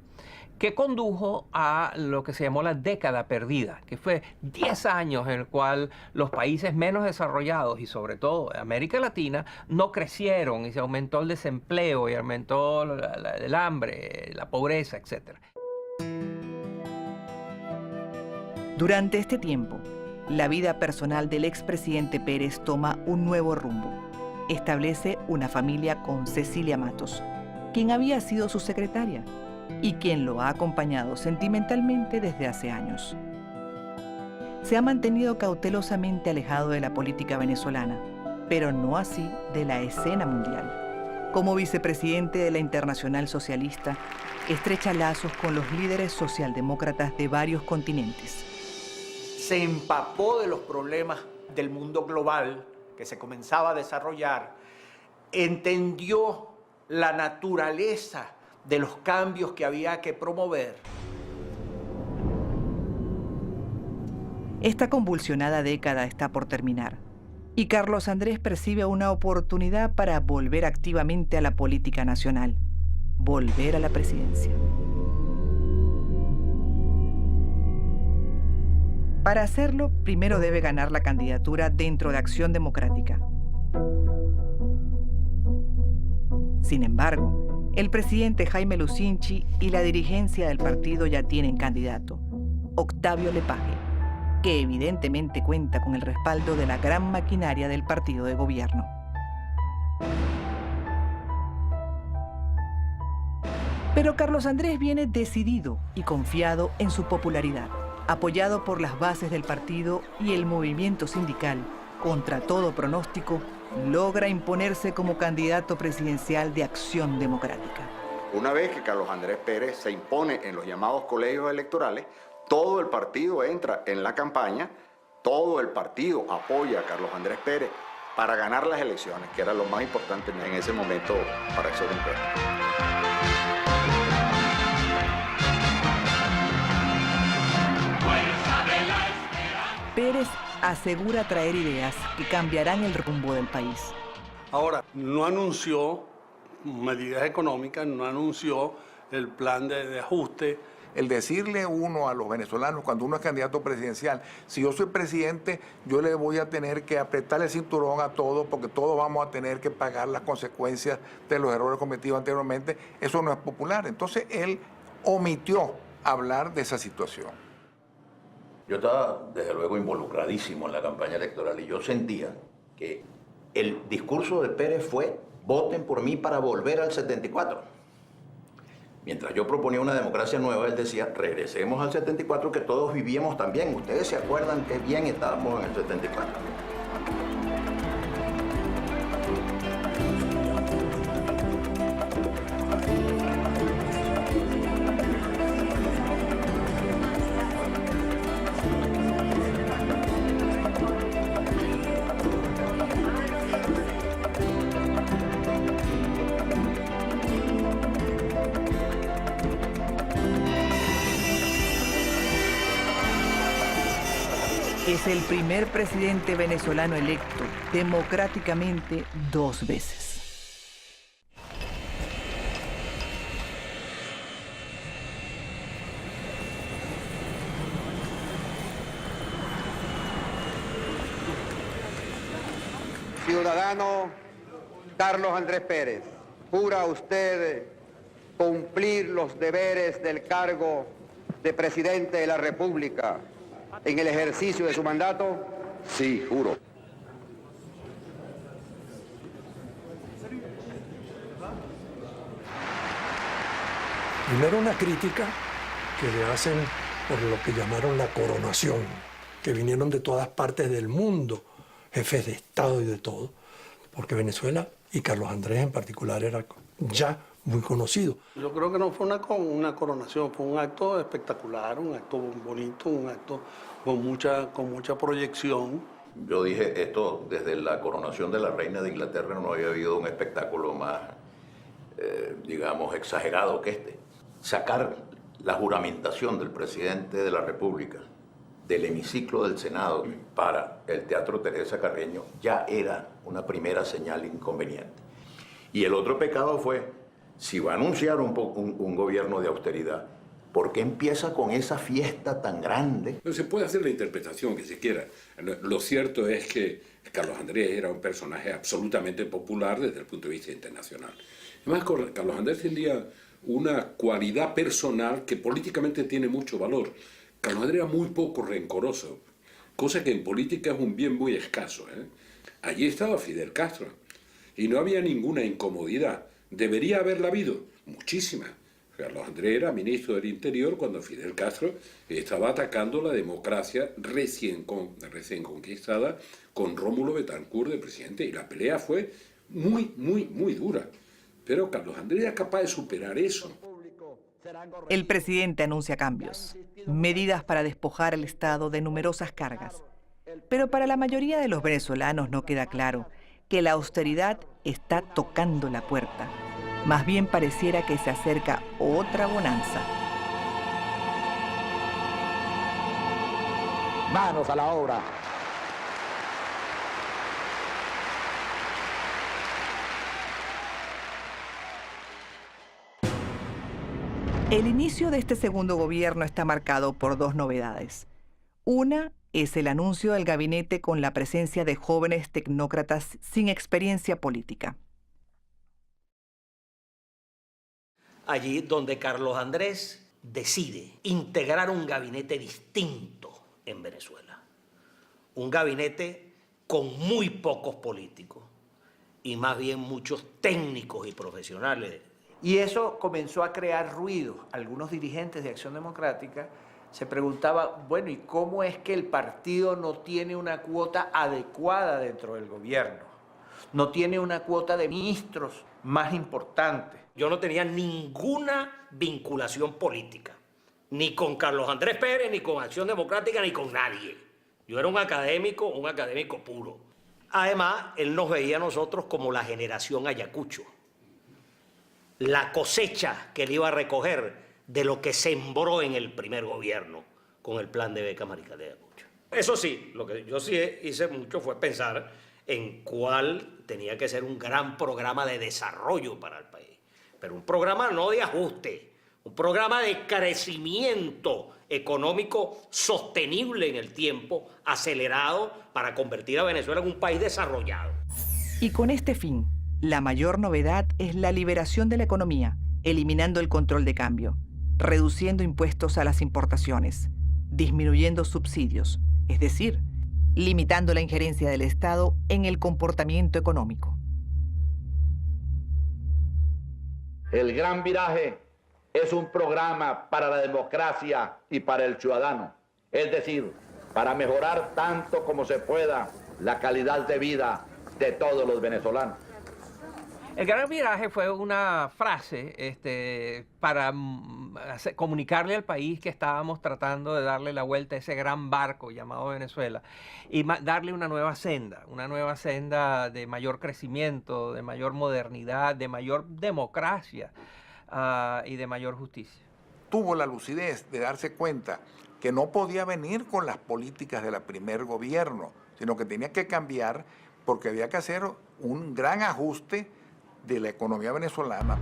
que condujo a lo que se llamó la década perdida, que fue 10 años en el cual los países menos desarrollados y sobre todo América Latina no crecieron, y se aumentó el desempleo y aumentó el hambre, la pobreza, etc. Durante este tiempo, la vida personal del expresidente Pérez toma un nuevo rumbo. Establece una familia con Cecilia Matos, quien había sido su secretaria y quien lo ha acompañado sentimentalmente desde hace años. Se ha mantenido cautelosamente alejado de la política venezolana, pero no así de la escena mundial. Como vicepresidente de la Internacional Socialista, estrecha lazos con los líderes socialdemócratas de varios continentes. Se empapó de los problemas del mundo global que se comenzaba a desarrollar, entendió la naturaleza de los cambios que había que promover. Esta convulsionada década está por terminar y Carlos Andrés percibe una oportunidad para volver activamente a la política nacional, volver a la presidencia. Para hacerlo, primero debe ganar la candidatura dentro de Acción Democrática. Sin embargo, el presidente Jaime Lucinchi y la dirigencia del partido ya tienen candidato, Octavio Lepage, que evidentemente cuenta con el respaldo de la gran maquinaria del partido de gobierno. Pero Carlos Andrés viene decidido y confiado en su popularidad, apoyado por las bases del partido y el movimiento sindical. Contra todo pronóstico, logra imponerse como candidato presidencial de Acción Democrática. Una vez que Carlos Andrés Pérez se impone en los llamados colegios electorales, todo el partido entra en la campaña, todo el partido apoya a Carlos Andrés Pérez para ganar las elecciones, que era lo más importante en ese momento para ese democrático. Pérez asegura traer ideas que cambiarán el rumbo del país. Ahora, no anunció medidas económicas, no anunció el plan de ajuste. El decirle uno a los venezolanos cuando uno es candidato presidencial, si yo soy presidente, yo le voy a tener que apretar el cinturón a todos porque todos vamos a tener que pagar las consecuencias de los errores cometidos anteriormente, eso no es popular. Entonces él omitió hablar de esa situación. Yo estaba, desde luego, involucradísimo en la campaña electoral y yo sentía que el discurso de Pérez fue: voten por mí para volver al 74. Mientras yo proponía una democracia nueva, él decía: regresemos al 74, que todos vivíamos también. Ustedes se acuerdan qué bien estábamos en el 74. Es el primer presidente venezolano electo democráticamente 2 veces. Ciudadano Carlos Andrés Pérez, ¿jura usted cumplir los deberes del cargo de presidente de la República en el ejercicio de su mandato? Sí, juro. Primero, una crítica que le hacen por lo que llamaron la coronación, que vinieron de todas partes del mundo, jefes de Estado y de todo, porque Venezuela, y Carlos Andrés en particular, era ya muy conocido. Yo creo que no fue una coronación, fue un acto espectacular, un acto bonito, un acto con mucha proyección. Yo dije esto: desde la coronación de la reina de Inglaterra no había habido un espectáculo más, digamos, exagerado que este. Sacar la juramentación del presidente de la República del hemiciclo del Senado para el Teatro Teresa Carreño ya era una primera señal inconveniente. Y el otro pecado fue: si va a anunciar un gobierno de austeridad, ¿por qué empieza con esa fiesta tan grande? No se puede hacer la interpretación que se quiera. Lo cierto es que Carlos Andrés era un personaje absolutamente popular desde el punto de vista internacional. Además, Carlos Andrés tenía una cualidad personal que políticamente tiene mucho valor. Carlos Andrés era muy poco rencoroso, cosa que en política es un bien muy escaso, ¿eh? Allí estaba Fidel Castro y no había ninguna incomodidad. Debería haberla habido, muchísima. Carlos Andrés era ministro del Interior cuando Fidel Castro estaba atacando la democracia recién conquistada con Rómulo Betancourt de presidente, y la pelea fue muy dura. Pero Carlos Andrés era capaz de superar eso. El presidente anuncia cambios, medidas para despojar al Estado de numerosas cargas. Pero para la mayoría de los venezolanos no queda claro que la austeridad está tocando la puerta. Más bien pareciera que se acerca otra bonanza. Manos a la obra. El inicio de este segundo gobierno está marcado por 2 novedades. Una es el anuncio del gabinete con la presencia de jóvenes tecnócratas sin experiencia política. Allí donde Carlos Andrés decide integrar un gabinete distinto en Venezuela. Un gabinete con muy pocos políticos y más bien muchos técnicos y profesionales. Y eso comenzó a crear ruido. Algunos dirigentes de Acción Democrática se preguntaban, bueno, ¿y cómo es que el partido no tiene una cuota adecuada dentro del gobierno? No tiene una cuota de ministros más importante. Yo no tenía ninguna vinculación política, ni con Carlos Andrés Pérez, ni con Acción Democrática, ni con nadie. Yo era un académico puro. Además, él nos veía a nosotros como la generación Ayacucho, la cosecha que él iba a recoger de lo que sembró en el primer gobierno con el plan de beca Maricate de Ayacucho. Eso sí, lo que yo sí hice mucho fue pensar en cuál tenía que ser un gran programa de desarrollo para el país, pero un programa no de ajuste, un programa de crecimiento económico sostenible en el tiempo, acelerado, para convertir a Venezuela en un país desarrollado. Y con este fin, la mayor novedad es la liberación de la economía, eliminando el control de cambio, reduciendo impuestos a las importaciones, disminuyendo subsidios, es decir, limitando la injerencia del Estado en el comportamiento económico. El Gran Viraje es un programa para la democracia y para el ciudadano, es decir, para mejorar tanto como se pueda la calidad de vida de todos los venezolanos. El Gran Viraje fue una frase para comunicarle al país que estábamos tratando de darle la vuelta a ese gran barco llamado Venezuela y darle una nueva senda de mayor crecimiento, de mayor modernidad, de mayor democracia y de mayor justicia. Tuvo la lucidez de darse cuenta que no podía venir con las políticas del primer gobierno, sino que tenía que cambiar porque había que hacer un gran ajuste de la economía venezolana.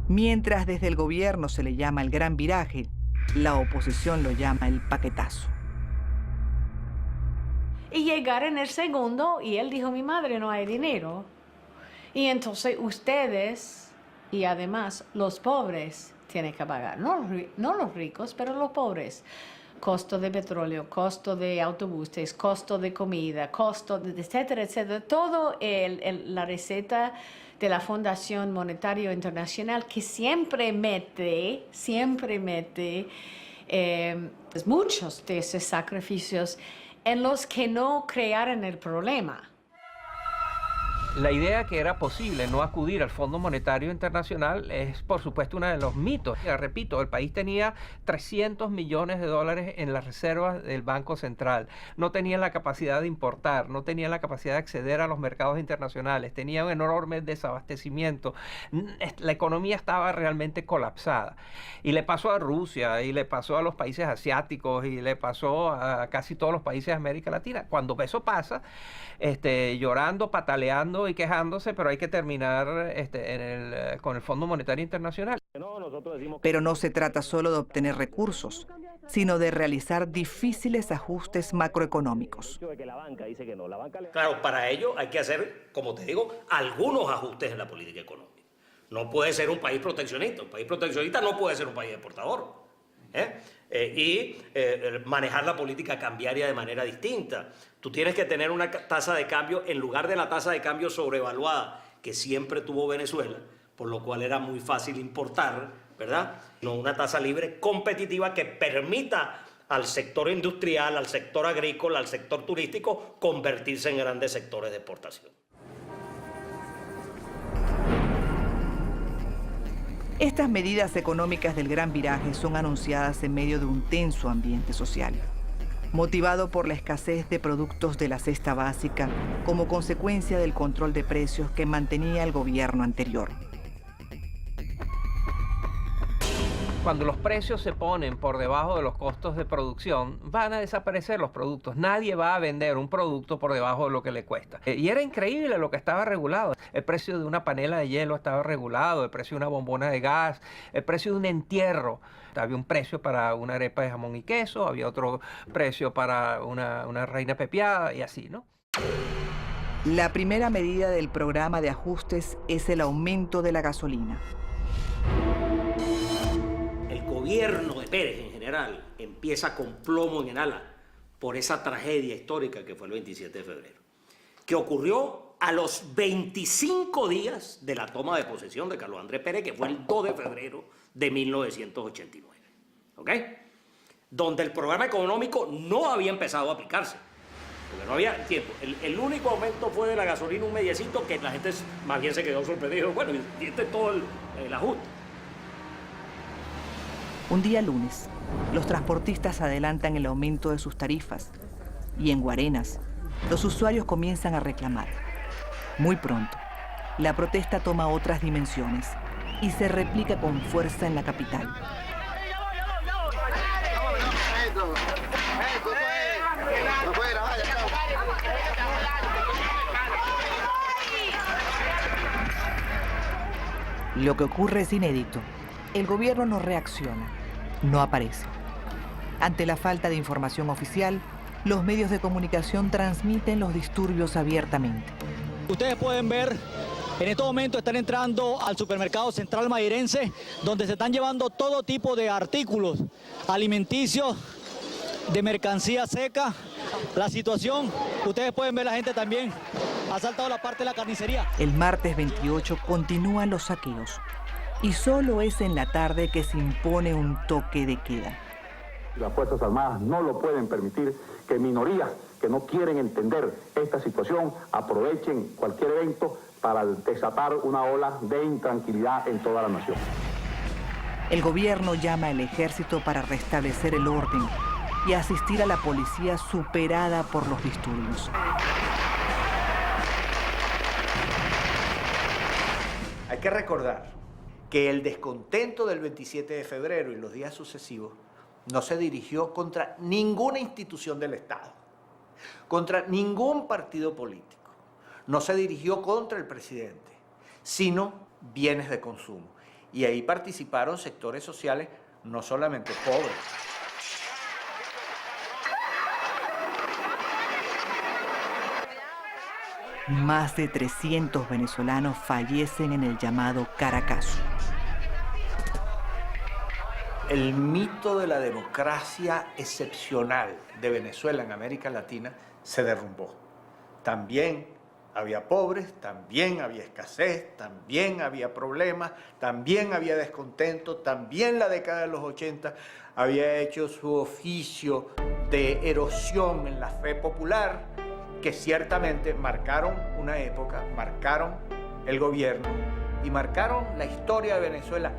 Mientras desde el gobierno se le llama el Gran Viraje, la oposición lo llama el paquetazo. Y llegar en el segundo, y él dijo, mi madre, no hay dinero. Y entonces ustedes, y además los pobres, tienen que pagar. No los ricos, pero los pobres. Costo de petróleo, costo de autobuses, costo de comida, costo de etcétera, etcétera. Todo la receta de la Fundación Monetaria Internacional que siempre mete muchos de esos sacrificios en los que no crearon el problema. La idea que era posible no acudir al Fondo Monetario Internacional es, por supuesto, uno de los mitos. Ya repito, el país tenía 300 millones de dólares en las reservas del Banco Central. No tenía la capacidad de importar, no tenía la capacidad de acceder a los mercados internacionales, tenía un enorme desabastecimiento. La economía estaba realmente colapsada. Y le pasó a Rusia, y le pasó a los países asiáticos, y le pasó a casi todos los países de América Latina. Cuando eso pasa, llorando, pataleando y quejándose, pero hay que terminar con el Fondo Monetario Internacional. Pero no se trata solo de obtener recursos, sino de realizar difíciles ajustes macroeconómicos. Claro, para ello hay que hacer, como te digo, algunos ajustes en la política económica. No puede ser un país proteccionista. Un país proteccionista no puede ser un país exportador. Manejar la política cambiaria de manera distinta. Tú tienes que tener una tasa de cambio en lugar de la tasa de cambio sobrevaluada que siempre tuvo Venezuela, por lo cual era muy fácil importar, ¿verdad? No, una tasa libre competitiva que permita al sector industrial, al sector agrícola, al sector turístico convertirse en grandes sectores de exportación. Estas medidas económicas del Gran Viraje son anunciadas en medio de un tenso ambiente social, motivado por la escasez de productos de la cesta básica como consecuencia del control de precios que mantenía el gobierno anterior. Cuando los precios se ponen por debajo de los costos de producción, van a desaparecer los productos. Nadie va a vender un producto por debajo de lo que le cuesta. Y era increíble lo que estaba regulado. El precio de una panela de hielo estaba regulado, el precio de una bombona de gas, el precio de un entierro. Había un precio para una arepa de jamón y queso, había otro precio para una reina pepiada y así, ¿no? La primera medida del programa de ajustes es el aumento de la gasolina. El gobierno de Pérez en general empieza con plomo en el ala por esa tragedia histórica que fue el 27 de febrero, que ocurrió a los 25 días de la toma de posesión de Carlos Andrés Pérez, que fue el 2 de febrero de 1989, ¿ok? Donde el programa económico no había empezado a aplicarse, porque no había tiempo. El único aumento fue de la gasolina un mediecito que la gente más bien se quedó sorprendida. Bueno, y este es todo el ajuste. Un día lunes, los transportistas adelantan el aumento de sus tarifas y en Guarenas, Los usuarios comienzan a reclamar. Muy pronto, la protesta toma otras dimensiones y se replica con fuerza en la capital. Lo que ocurre es inédito. El gobierno no reacciona, no aparece. Ante la falta de información oficial, los medios de comunicación transmiten los disturbios abiertamente. Ustedes pueden ver, en estos momentos están entrando al supermercado Central Mairense, donde se están llevando todo tipo de artículos alimenticios, de mercancía seca. La situación, ustedes pueden ver, la gente también ha saltado la parte de la carnicería. El martes 28 continúan los saqueos y solo es en la tarde que se impone un toque de queda. Las Fuerzas Armadas no lo pueden permitir que minorías que no quieren entender esta situación aprovechen cualquier evento para desatar una ola de intranquilidad en toda la nación. El gobierno llama al ejército para restablecer el orden y asistir a la policía superada por los disturbios. Hay que recordar que el descontento del 27 de febrero y los días sucesivos no se dirigió contra ninguna institución del Estado, contra ningún partido político, no se dirigió contra el presidente, sino bienes de consumo. Y ahí participaron sectores sociales, no solamente pobres. Más de 300 venezolanos fallecen en el llamado Caracazo. El mito de la democracia excepcional de Venezuela en América Latina se derrumbó. También había pobres, también había escasez, también había problemas, también había descontento, también la década de los 80 había hecho su oficio de erosión en la fe popular, que ciertamente marcaron una época, marcaron el gobierno y marcaron la historia de Venezuela.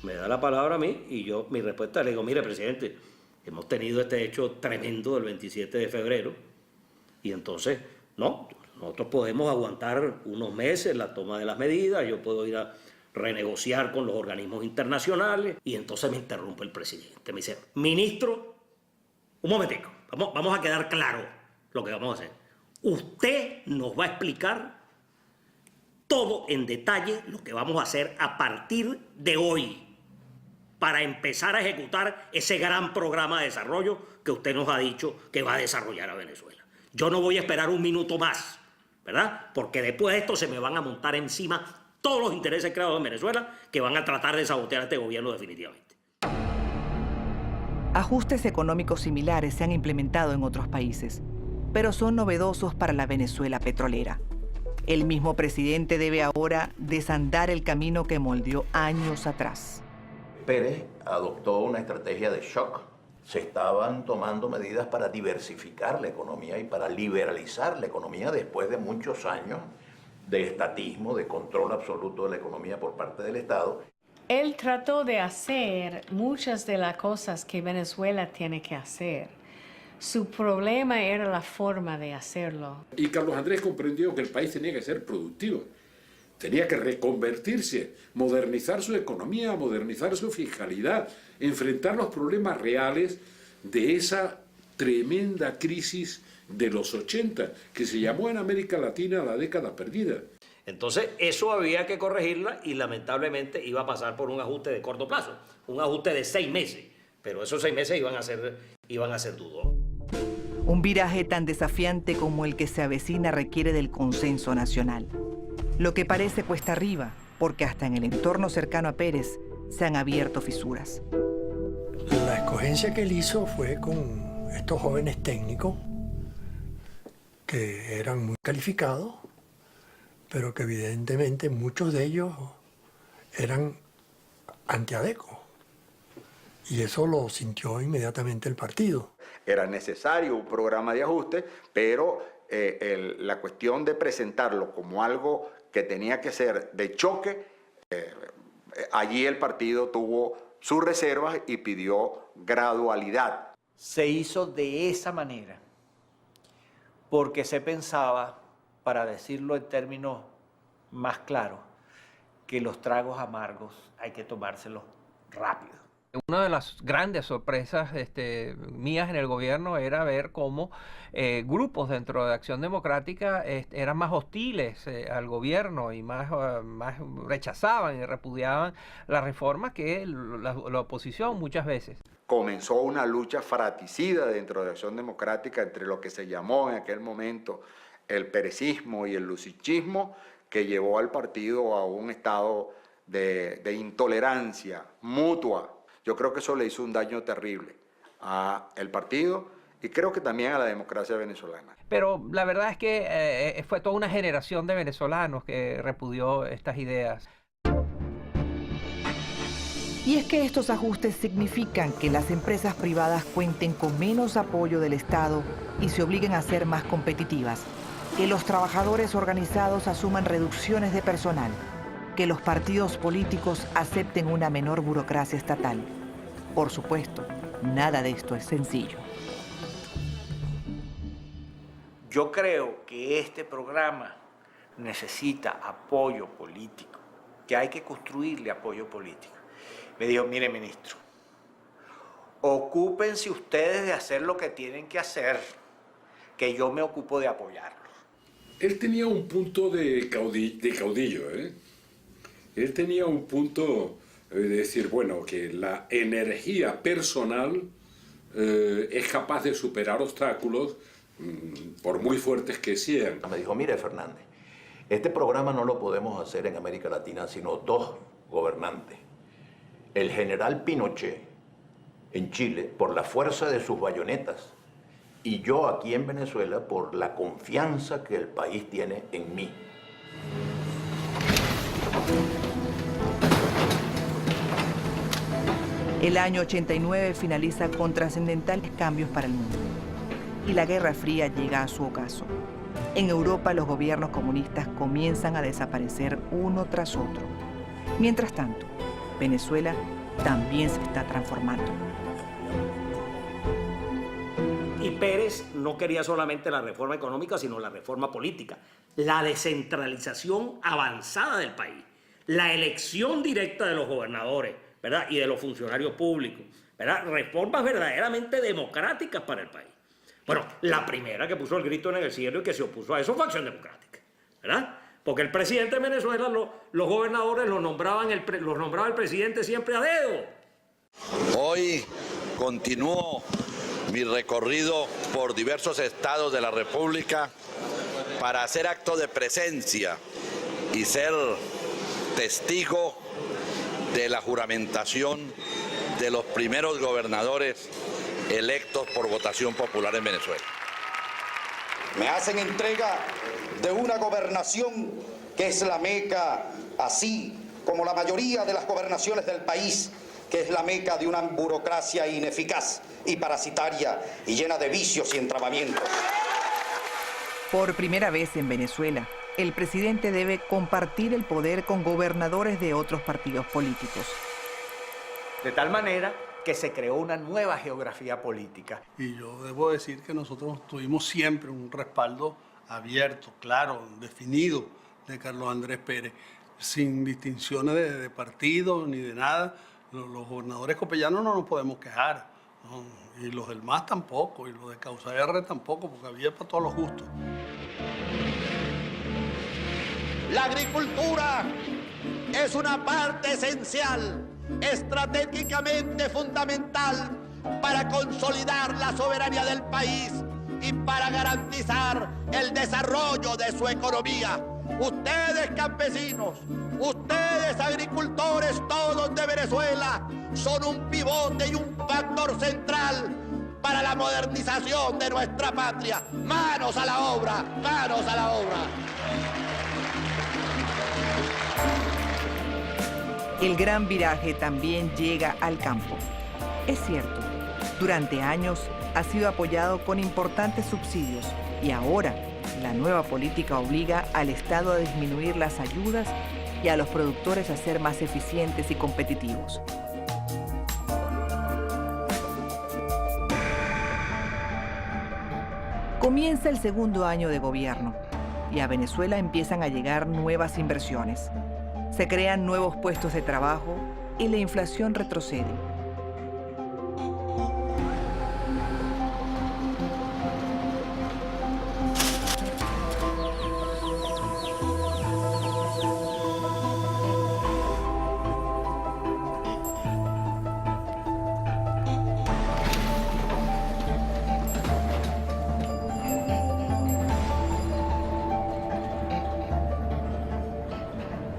Me da la palabra a mí y yo, mi respuesta le digo, mire, presidente, hemos tenido este hecho tremendo del 27 de febrero y entonces, no, nosotros podemos aguantar unos meses la toma de las medidas, yo puedo ir a renegociar con los organismos internacionales y entonces me interrumpe el presidente, me dice, ministro, un momentico, vamos a quedar claro lo que vamos a hacer. Usted nos va a explicar todo en detalle lo que vamos a hacer a partir de hoy para empezar a ejecutar ese gran programa de desarrollo que usted nos ha dicho que va a desarrollar a Venezuela. Yo no voy a esperar un minuto más, ¿verdad? Porque después de esto se me van a montar encima todos los intereses creados en Venezuela que van a tratar de sabotear a este gobierno definitivamente. Ajustes económicos similares se han implementado en otros países, pero son novedosos para la Venezuela petrolera. El mismo presidente debe ahora desandar el camino que moldeó años atrás. Pérez adoptó una estrategia de shock. Se estaban tomando medidas para diversificar la economía y para liberalizar la economía después de muchos años de estatismo, de control absoluto de la economía por parte del Estado. Él trató de hacer muchas de las cosas que Venezuela tiene que hacer. Su problema era la forma de hacerlo. Y Carlos Andrés comprendió que el país tenía que ser productivo, tenía que reconvertirse, modernizar su economía, modernizar su fiscalidad, enfrentar los problemas reales de esa tremenda crisis de los 80, que se llamó en América Latina la década perdida. Entonces, eso había que corregirla y lamentablemente iba a pasar por un ajuste de corto plazo, un ajuste de 6 meses, pero esos 6 meses iban a ser dudosos. Un viraje tan desafiante como el que se avecina requiere del consenso nacional. Lo que parece cuesta arriba, porque hasta en el entorno cercano a Pérez se han abierto fisuras. La escogencia que él hizo fue con estos jóvenes técnicos que eran muy calificados, pero que evidentemente muchos de ellos eran antiadeco. Y eso lo sintió inmediatamente el partido. Era necesario un programa de ajuste, pero la cuestión de presentarlo como algo que tenía que ser de choque allí el partido tuvo sus reservas y pidió gradualidad. Se hizo de esa manera porque se pensaba, para decirlo en términos más claros, que los tragos amargos hay que tomárselos rápido. Una de las grandes sorpresas mías en el gobierno era ver cómo grupos dentro de Acción Democrática eran más hostiles al gobierno y más rechazaban y repudiaban la reforma que la oposición muchas veces. Comenzó una lucha fratricida dentro de Acción Democrática entre lo que se llamó en aquel momento el perecismo y el lucichismo, que llevó al partido a un estado de intolerancia mutua. Yo creo que eso le hizo un daño terrible al partido y creo que también a la democracia venezolana. Pero la verdad es que fue toda una generación de venezolanos que repudió estas ideas. Y es que estos ajustes significan que las empresas privadas cuenten con menos apoyo del Estado y se obliguen a ser más competitivas, que los trabajadores organizados asuman reducciones de personal, que los partidos políticos acepten una menor burocracia estatal. Por supuesto, nada de esto es sencillo. Yo creo que este programa necesita apoyo político, que hay que construirle apoyo político. Me dijo, mire, ministro, ocúpense ustedes de hacer lo que tienen que hacer, que yo me ocupo de apoyarlos. Él tenía un punto de caudillo, ¿eh? Él tenía un punto de decir, bueno, que la energía personal es capaz de superar obstáculos por muy fuertes que sean. Me dijo, mire Fernández, este programa no lo podemos hacer en América Latina, sino dos gobernantes. El general Pinochet en Chile por la fuerza de sus bayonetas y yo aquí en Venezuela por la confianza que el país tiene en mí. El año 89 finaliza con trascendentales cambios para el mundo. Y la Guerra Fría llega a su ocaso. En Europa los gobiernos comunistas comienzan a desaparecer uno tras otro. Mientras tanto, Venezuela también se está transformando. Y Pérez no quería solamente la reforma económica, sino la reforma política, la descentralización avanzada del país, la elección directa de los gobernadores, ¿verdad? Y de los funcionarios públicos, ¿verdad? Reformas verdaderamente democráticas para el país. Bueno, la primera que puso el grito en el cielo y que se opuso a eso fue Acción Democrática, ¿verdad? Porque el presidente de Venezuela, los gobernadores los nombraba el presidente siempre a dedo. Hoy continúo mi recorrido por diversos estados de la República para hacer acto de presencia y ser testigo de la juramentación de los primeros gobernadores electos por votación popular en Venezuela. Me hacen entrega de una gobernación que es la meca, así como la mayoría de las gobernaciones del país, que es la meca de una burocracia ineficaz y parasitaria y llena de vicios y entrabamientos. Por primera vez en Venezuela, el presidente debe compartir el poder con gobernadores de otros partidos políticos. De tal manera que se creó una nueva geografía política. Y yo debo decir que nosotros tuvimos siempre un respaldo abierto, claro, definido de Carlos Andrés Pérez, sin distinciones de partido ni de nada. Los gobernadores copellanos no nos podemos quejar, ¿no? Y los del MAS tampoco, y los de Causa R tampoco, porque había para todos los gustos. La agricultura es una parte esencial, estratégicamente fundamental para consolidar la soberanía del país y para garantizar el desarrollo de su economía. Ustedes, campesinos, ustedes, agricultores, todos de Venezuela, son un pivote y un factor central para la modernización de nuestra patria. ¡Manos a la obra! ¡Manos a la obra! El gran viraje también llega al campo. Es cierto, durante años ha sido apoyado con importantes subsidios y ahora la nueva política obliga al Estado a disminuir las ayudas y a los productores a ser más eficientes y competitivos. Comienza el segundo año de gobierno y a Venezuela empiezan a llegar nuevas inversiones. Se crean nuevos puestos de trabajo y la inflación retrocede.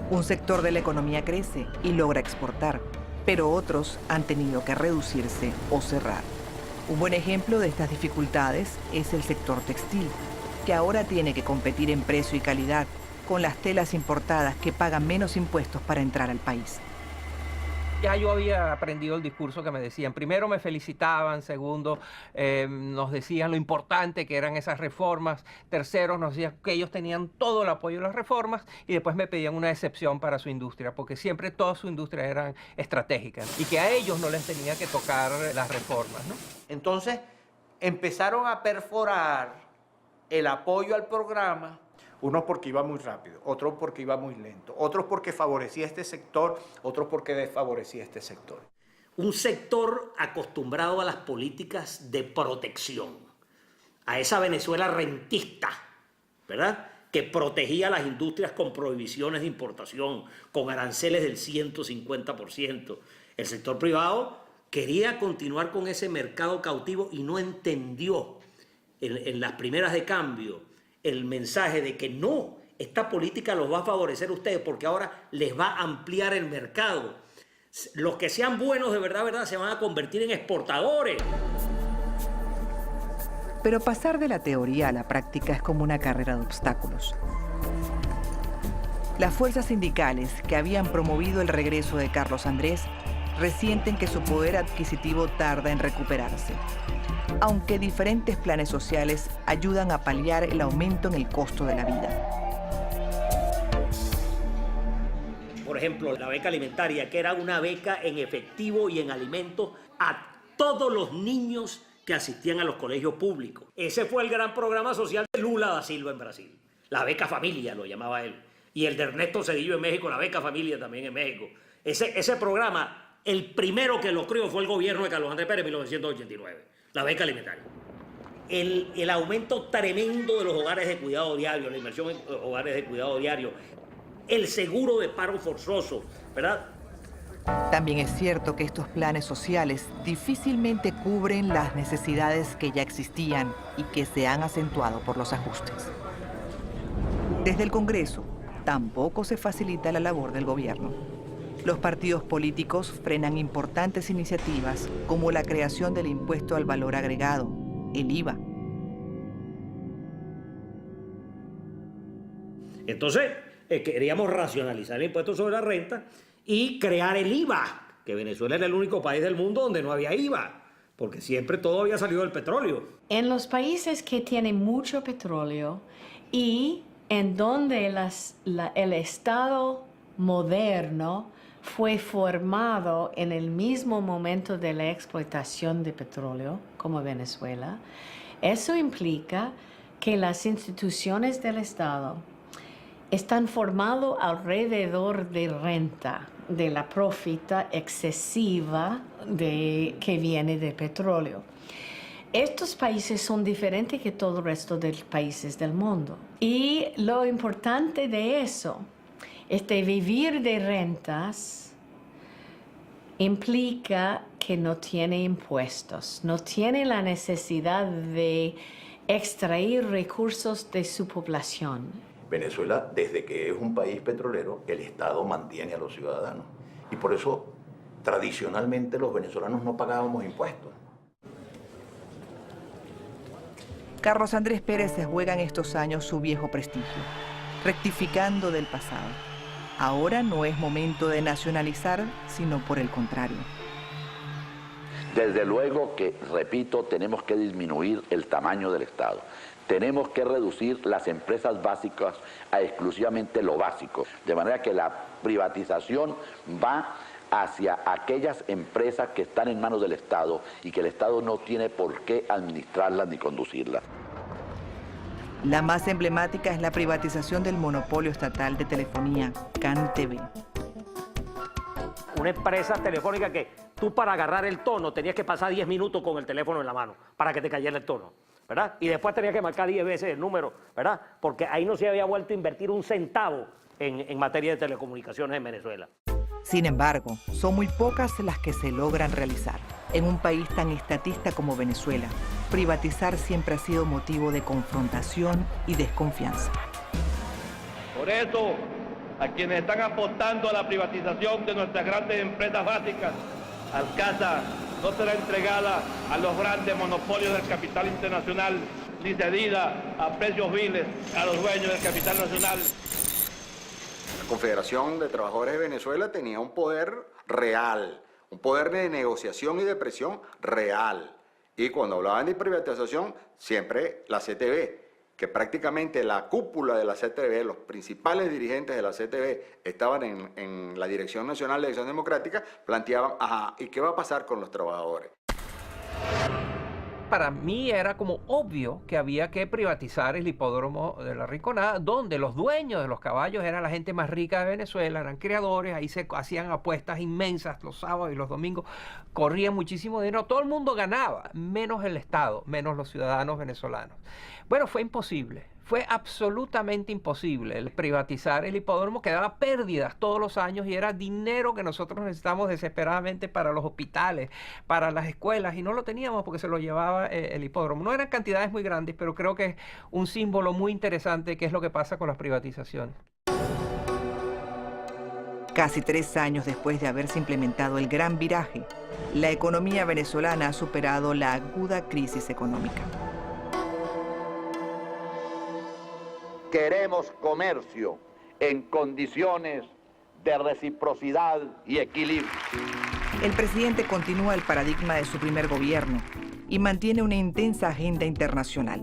Un sector de la economía crece y logra exportar, pero otros han tenido que reducirse o cerrar. Un buen ejemplo de estas dificultades es el sector textil, que ahora tiene que competir en precio y calidad con las telas importadas que pagan menos impuestos para entrar al país. Ya yo había aprendido el discurso que me decían. Primero me felicitaban, segundo nos decían lo importante que eran esas reformas, tercero nos decían que ellos tenían todo el apoyo de las reformas y después me pedían una excepción para su industria, porque siempre toda su industria eran estratégicas y que a ellos no les tenía que tocar las reformas, ¿no? Entonces empezaron a perforar el apoyo al programa, unos porque iba muy rápido, otros porque iba muy lento, otros porque favorecía este sector, otros porque desfavorecía este sector. Un sector acostumbrado a las políticas de protección, a esa Venezuela rentista, ¿verdad?, que protegía las industrias con prohibiciones de importación, con aranceles del 150%. El sector privado quería continuar con ese mercado cautivo y no entendió en las primeras de cambio el mensaje de que no, esta política los va a favorecer a ustedes porque ahora les va a ampliar el mercado. Los que sean buenos de verdad, se van a convertir en exportadores. Pero pasar de la teoría a la práctica es como una carrera de obstáculos. Las fuerzas sindicales que habían promovido el regreso de Carlos Andrés resienten que su poder adquisitivo tarda en recuperarse, aunque diferentes planes sociales ayudan a paliar el aumento en el costo de la vida. Por ejemplo, la beca alimentaria, que era una beca en efectivo y en alimentos a todos los niños que asistían a los colegios públicos. Ese fue el gran programa social de Lula da Silva en Brasil. La beca familia lo llamaba él. Y el de Ernesto Zedillo en México, la beca familia también en México. Ese programa, el primero que lo creó fue el gobierno de Carlos Andrés Pérez en 1989. La beca alimentaria. El aumento tremendo de los hogares de cuidado diario, la inversión en hogares de cuidado diario, el seguro de paro forzoso, ¿verdad? También es cierto que estos planes sociales difícilmente cubren las necesidades que ya existían y que se han acentuado por los ajustes. Desde el Congreso, tampoco se facilita la labor del gobierno. Los partidos políticos frenan importantes iniciativas como la creación del impuesto al valor agregado, el IVA. Entonces, queríamos racionalizar el impuesto sobre la renta y crear el IVA, que Venezuela era el único país del mundo donde no había IVA, porque siempre todo había salido del petróleo. En los países que tienen mucho petróleo y en donde el Estado moderno fue formado en el mismo momento de la explotación de petróleo, como Venezuela, eso implica que las instituciones del Estado están formadas alrededor de renta, de la profita excesiva que viene del petróleo. Estos países son diferentes que todo el resto de los países del mundo. Y lo importante de eso es que vivir de rentas implica que no tiene impuestos, no tiene la necesidad de extraer recursos de su población. Venezuela, desde que es un país petrolero, el Estado mantiene a los ciudadanos. Y por eso, tradicionalmente, los venezolanos no pagábamos impuestos. Carlos Andrés Pérez se juega en estos años su viejo prestigio, rectificando del pasado. Ahora no es momento de nacionalizar, sino por el contrario. Desde luego que, repito, tenemos que disminuir el tamaño del Estado. Tenemos que reducir las empresas básicas a exclusivamente lo básico, de manera que la privatización va hacia aquellas empresas que están en manos del Estado y que el Estado no tiene por qué administrarlas ni conducirlas. La más emblemática es la privatización del monopolio estatal de telefonía, CanTV. Una empresa telefónica que tú para agarrar el tono tenías que pasar 10 minutos con el teléfono en la mano para que te cayera el tono, ¿verdad? Y después tenías que marcar 10 veces el número, ¿verdad? Porque ahí no se había vuelto a invertir un centavo en materia de telecomunicaciones en Venezuela. Sin embargo, son muy pocas las que se logran realizar. En un país tan estatista como Venezuela, privatizar siempre ha sido motivo de confrontación y desconfianza. Por eso, a quienes están apostando a la privatización de nuestras grandes empresas básicas, Alcasa no será entregada a los grandes monopolios del capital internacional, ni cedida a precios viles a los dueños del capital nacional. La Confederación de Trabajadores de Venezuela tenía un poder real, un poder de negociación y de presión real. Y cuando hablaban de privatización, siempre la CTV, que prácticamente la cúpula de la CTV, los principales dirigentes de la CTV estaban en la Dirección Nacional de Acción Democrática, planteaban, ajá, ¿y qué va a pasar con los trabajadores? Para mí era como obvio que había que privatizar el hipódromo de la Rinconada, donde los dueños de los caballos eran la gente más rica de Venezuela, eran criadores, ahí se hacían apuestas inmensas los sábados y los domingos, corrían muchísimo dinero, todo el mundo ganaba, menos el Estado, menos los ciudadanos venezolanos. Bueno, fue imposible. Fue absolutamente imposible el privatizar el hipódromo, que daba pérdidas todos los años y era dinero que nosotros necesitamos desesperadamente para los hospitales, para las escuelas, y no lo teníamos porque se lo llevaba el hipódromo. No eran cantidades muy grandes, pero creo que es un símbolo muy interesante de qué es lo que pasa con las privatizaciones. Casi 3 años después de haberse implementado el gran viraje, la economía venezolana ha superado la aguda crisis económica. Queremos comercio en condiciones de reciprocidad y equilibrio. El presidente continúa el paradigma de su primer gobierno y mantiene una intensa agenda internacional.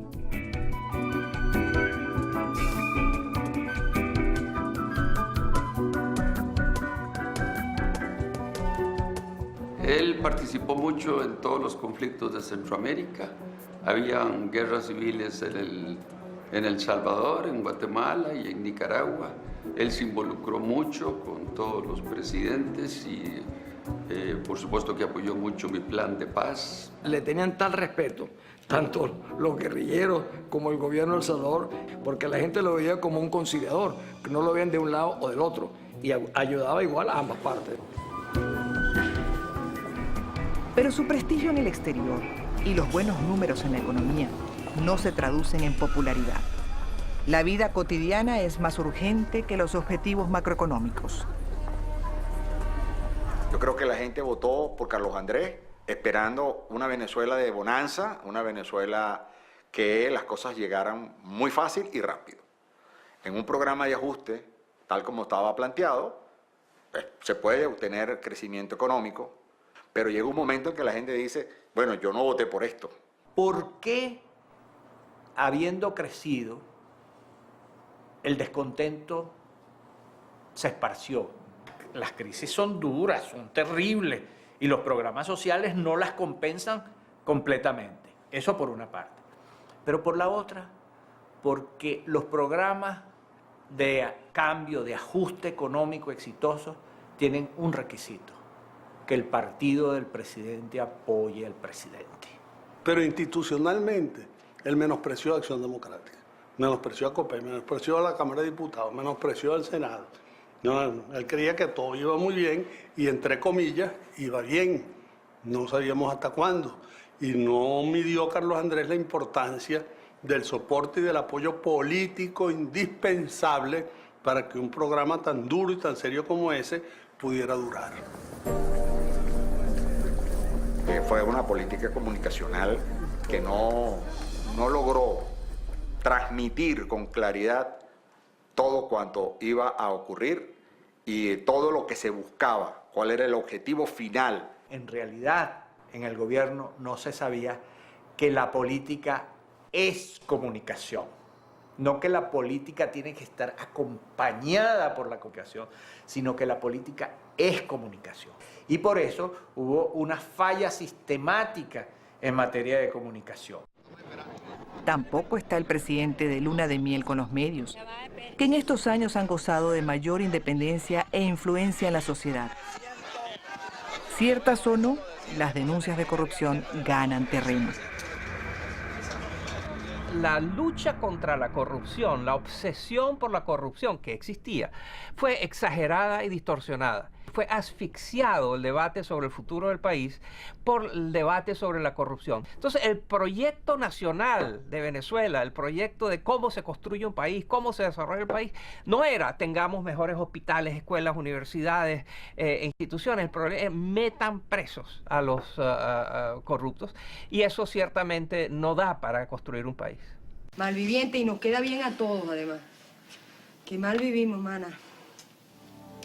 Él participó mucho en todos los conflictos de Centroamérica. Habían guerras civiles en El Salvador, en Guatemala y en Nicaragua. Él se involucró mucho con todos los presidentes y por supuesto que apoyó mucho mi plan de paz. Le tenían tal respeto, tanto los guerrilleros como el gobierno de El Salvador, porque la gente lo veía como un conciliador, que no lo veían de un lado o del otro, y ayudaba igual a ambas partes. Pero su prestigio en el exterior y los buenos números en la economía no se traducen en popularidad. La vida cotidiana es más urgente que los objetivos macroeconómicos. Yo creo que la gente votó por Carlos Andrés, esperando una Venezuela de bonanza, una Venezuela que las cosas llegaran muy fácil y rápido. En un programa de ajuste, tal como estaba planteado, se puede obtener crecimiento económico, pero llega un momento en que la gente dice, bueno, yo no voté por esto. ¿Por qué, habiendo crecido, el descontento se esparció? Las crisis son duras, son terribles, y los programas sociales no las compensan completamente. Eso por una parte. Pero por la otra, porque los programas de cambio, de ajuste económico exitosos, tienen un requisito: que el partido del presidente apoye al presidente. Pero institucionalmente, él menospreció a Acción Democrática, menospreció a COPEI, menospreció a la Cámara de Diputados, menospreció al Senado. No, él creía que todo iba muy bien y, entre comillas, iba bien. No sabíamos hasta cuándo. Y no midió Carlos Andrés la importancia del soporte y del apoyo político indispensable para que un programa tan duro y tan serio como ese pudiera durar. Fue una política comunicacional que no logró transmitir con claridad todo cuanto iba a ocurrir y todo lo que se buscaba, cuál era el objetivo final. En realidad, en el gobierno no se sabía que la política es comunicación. No que la política tiene que estar acompañada por la comunicación, sino que la política es comunicación. Y por eso hubo una falla sistemática en materia de comunicación. Tampoco está el presidente de luna de miel con los medios, que en estos años han gozado de mayor independencia e influencia en la sociedad. Ciertas o no, las denuncias de corrupción ganan terreno. La lucha contra la corrupción, la obsesión por la corrupción que existía, fue exagerada y distorsionada. Fue asfixiado el debate sobre el futuro del país por el debate sobre la corrupción. Entonces, el proyecto nacional de Venezuela, el proyecto de cómo se construye un país, cómo se desarrolla el país, no era tengamos mejores hospitales, escuelas, universidades, instituciones. El problema es metan presos a los corruptos, y eso ciertamente no da para construir un país. Malviviente, y nos queda bien a todos, además. Qué mal vivimos, mana.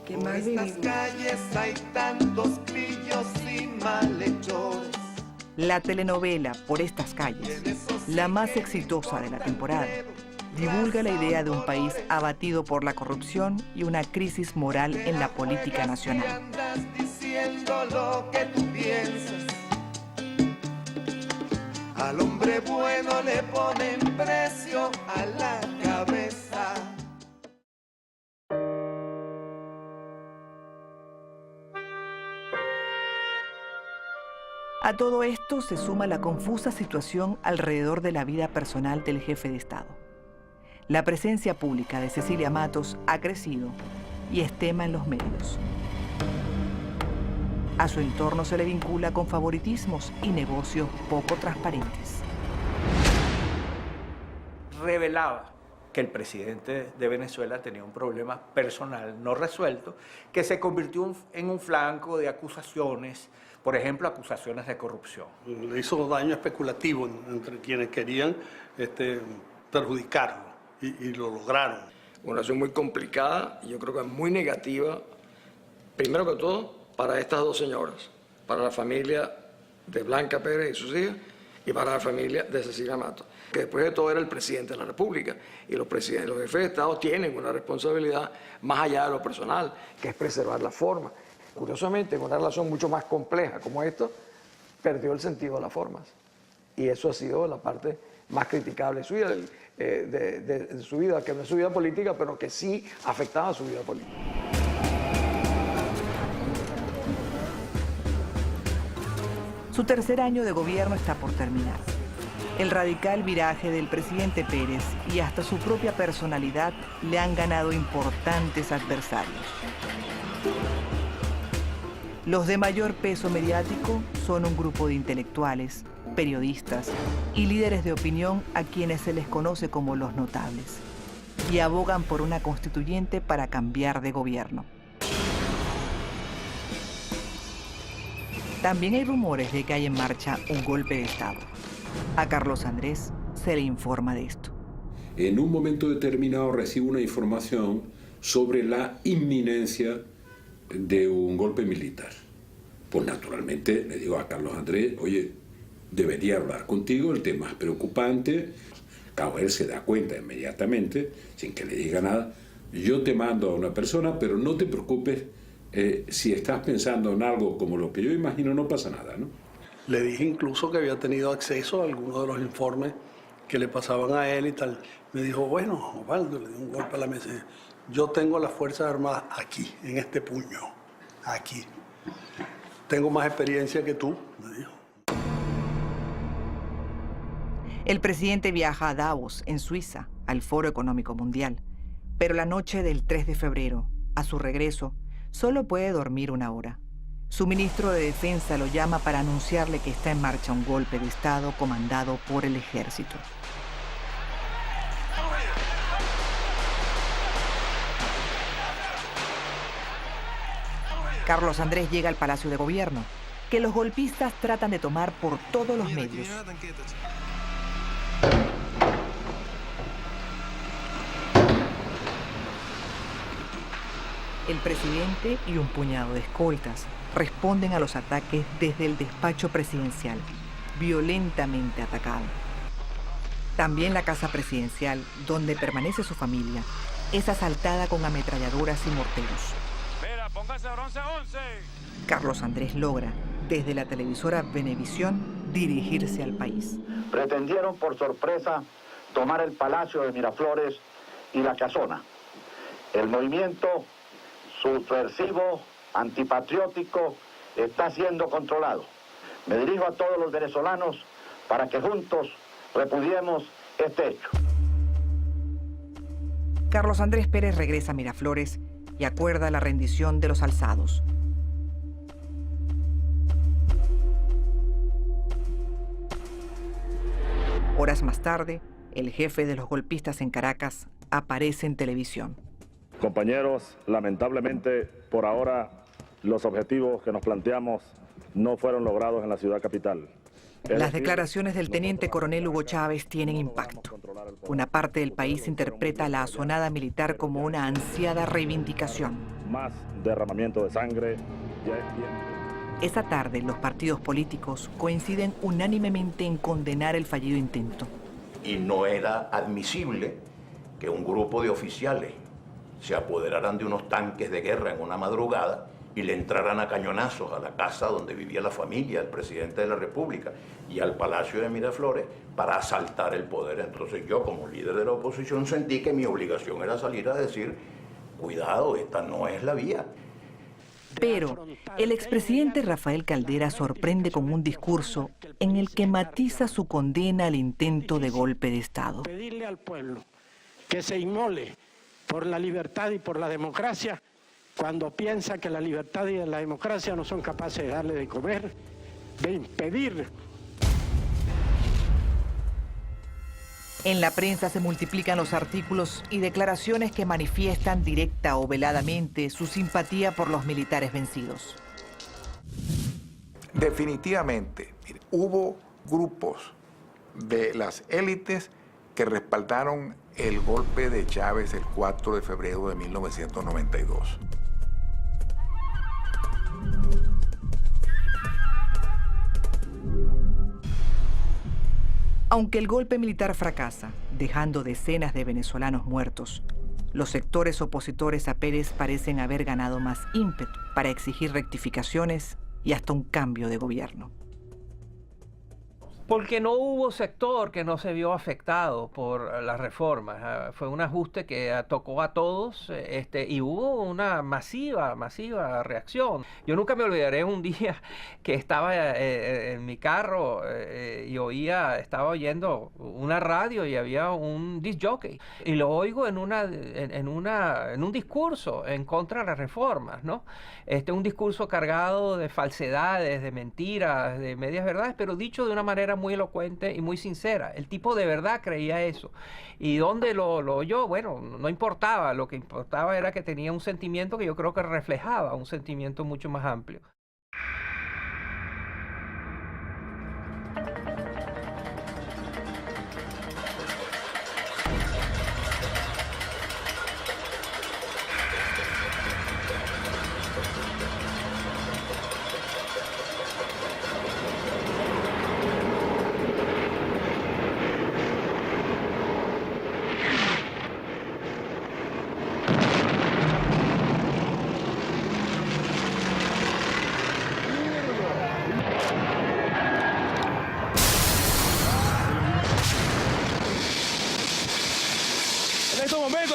Qué mal vivimos. Por estas calles hay tantos pillos y malhechores. La telenovela Por estas calles, la más exitosa de la temporada, divulga la idea de un país abatido por la corrupción y una crisis moral en la política nacional. Andas diciendo lo que tú piensas. Al hombre bueno le ponen precio a la cabeza. A todo esto se suma la confusa situación alrededor de la vida personal del jefe de Estado. La presencia pública de Cecilia Matos ha crecido y es tema en los medios. A su entorno se le vincula con favoritismos y negocios poco transparentes. Revelaba que el presidente de Venezuela tenía un problema personal no resuelto que se convirtió en un flanco de acusaciones, por ejemplo, acusaciones de corrupción. Le hizo daño especulativo entre quienes querían perjudicarlo y lo lograron. Una relación muy complicada y yo creo que muy negativa, primero que todo, para estas dos señoras, para la familia de Blanca Pérez y sus hijas y para la familia de Cecilia Matos, que después de todo era el presidente de la República, y los jefes de Estado tienen una responsabilidad más allá de lo personal, que es preservar la forma. Curiosamente, en una relación mucho más compleja como esta, perdió el sentido de las formas, y eso ha sido la parte más criticable de su vida, de su vida, que no es su vida política, pero que sí afectaba a su vida política. Su tercer año de gobierno está por terminar. El radical viraje del presidente Pérez y hasta su propia personalidad le han ganado importantes adversarios. Los de mayor peso mediático son un grupo de intelectuales, periodistas y líderes de opinión a quienes se les conoce como los notables, y abogan por una constituyente para cambiar de gobierno. También hay rumores de que hay en marcha un golpe de Estado. A Carlos Andrés se le informa de esto. En un momento determinado recibo una información sobre la inminencia de un golpe militar. Pues naturalmente le digo a Carlos Andrés, oye, debería hablar contigo, el tema es preocupante. Claro, él se da cuenta inmediatamente, sin que le diga nada. Yo te mando a una persona, pero no te preocupes, si estás pensando en algo como lo que yo imagino, no pasa nada, ¿no? Le dije incluso que había tenido acceso a algunos de los informes que le pasaban a él y tal. Me dijo, bueno, Osvaldo, le di un golpe a la mesa. Yo tengo las Fuerzas Armadas aquí, en este puño, aquí. Tengo más experiencia que tú, me dijo. El presidente viaja a Davos, en Suiza, al Foro Económico Mundial. Pero la noche del 3 de febrero, a su regreso, solo puede dormir una hora. Su ministro de Defensa lo llama para anunciarle que está en marcha un golpe de Estado comandado por el ejército. Carlos Andrés llega al Palacio de Gobierno, que los golpistas tratan de tomar por todos los medios. El presidente y un puñado de escoltas responden a los ataques desde el despacho presidencial, violentamente atacado. También la casa presidencial, donde permanece su familia, es asaltada con ametralladoras y morteros. Mira, póngase bronce 11. Carlos Andrés logra, desde la televisora Venevisión, dirigirse al país. Pretendieron por sorpresa tomar el Palacio de Miraflores y la Casona. El movimiento subversivo, antipatriótico, está siendo controlado. Me dirijo a todos los venezolanos para que juntos repudiemos este hecho. Carlos Andrés Pérez regresa a Miraflores y acuerda la rendición de los alzados. Horas más tarde, el jefe de los golpistas en Caracas aparece en televisión. Compañeros, lamentablemente, por ahora, los objetivos que nos planteamos no fueron logrados en la ciudad capital. Las declaraciones del teniente coronel Hugo Chávez tienen impacto. Una parte del país interpreta la asonada militar como una ansiada reivindicación. Más derramamiento de sangre, ya es tiempo. Esa tarde, los partidos políticos coinciden unánimemente en condenar el fallido intento. Y no era admisible que un grupo de oficiales se apoderaran de unos tanques de guerra en una madrugada y le entraran a cañonazos a la casa donde vivía la familia del presidente de la República y al Palacio de Miraflores para asaltar el poder. Entonces yo, como líder de la oposición, sentí que mi obligación era salir a decir, cuidado, esta no es la vía. Pero el expresidente Rafael Caldera sorprende con un discurso en el que matiza su condena al intento de golpe de Estado. Pedirle al pueblo que se inmole por la libertad y por la democracia cuando piensa que la libertad y la democracia no son capaces de darle de comer, de impedir. En la prensa se multiplican los artículos y declaraciones que manifiestan directa o veladamente su simpatía por los militares vencidos. Definitivamente, mire, hubo grupos de las élites que respaldaron el golpe de Chávez el 4 de febrero de 1992. Aunque el golpe militar fracasa, dejando decenas de venezolanos muertos, los sectores opositores a Pérez parecen haber ganado más ímpetu para exigir rectificaciones y hasta un cambio de gobierno. Porque no hubo sector que no se vio afectado por las reformas. Fue un ajuste que tocó a todos y hubo una masiva reacción. Yo nunca me olvidaré un día que estaba en mi carro y estaba oyendo una radio y había un disc jockey. Y lo oigo en un discurso en contra de las reformas, ¿no? Un discurso cargado de falsedades, de mentiras, de medias verdades, pero dicho de una manera muy elocuente y muy sincera. El tipo de verdad creía eso. ¿Y dónde lo oyó? Bueno, no importaba. Lo que importaba era que tenía un sentimiento que yo creo que reflejaba un sentimiento mucho más amplio.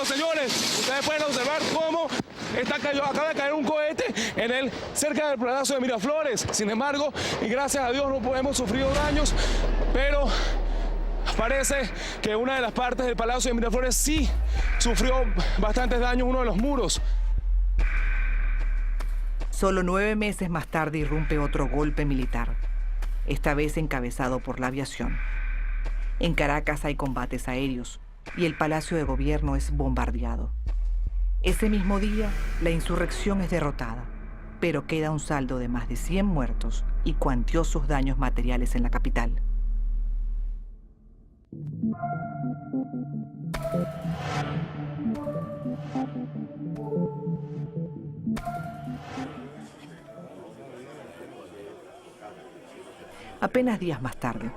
Señores, ustedes pueden observar cómo acaba de caer un cohete cerca del Palacio de Miraflores. Sin embargo, y gracias a Dios no hemos sufrido daños, pero parece que una de las partes del Palacio de Miraflores sí sufrió bastantes daños, uno de los muros. Solo 9 meses más tarde irrumpe otro golpe militar, esta vez encabezado por la aviación. En Caracas hay combates aéreos y el Palacio de Gobierno es bombardeado. Ese mismo día, la insurrección es derrotada, pero queda un saldo de más de 100 muertos y cuantiosos daños materiales en la capital. Apenas días más tarde,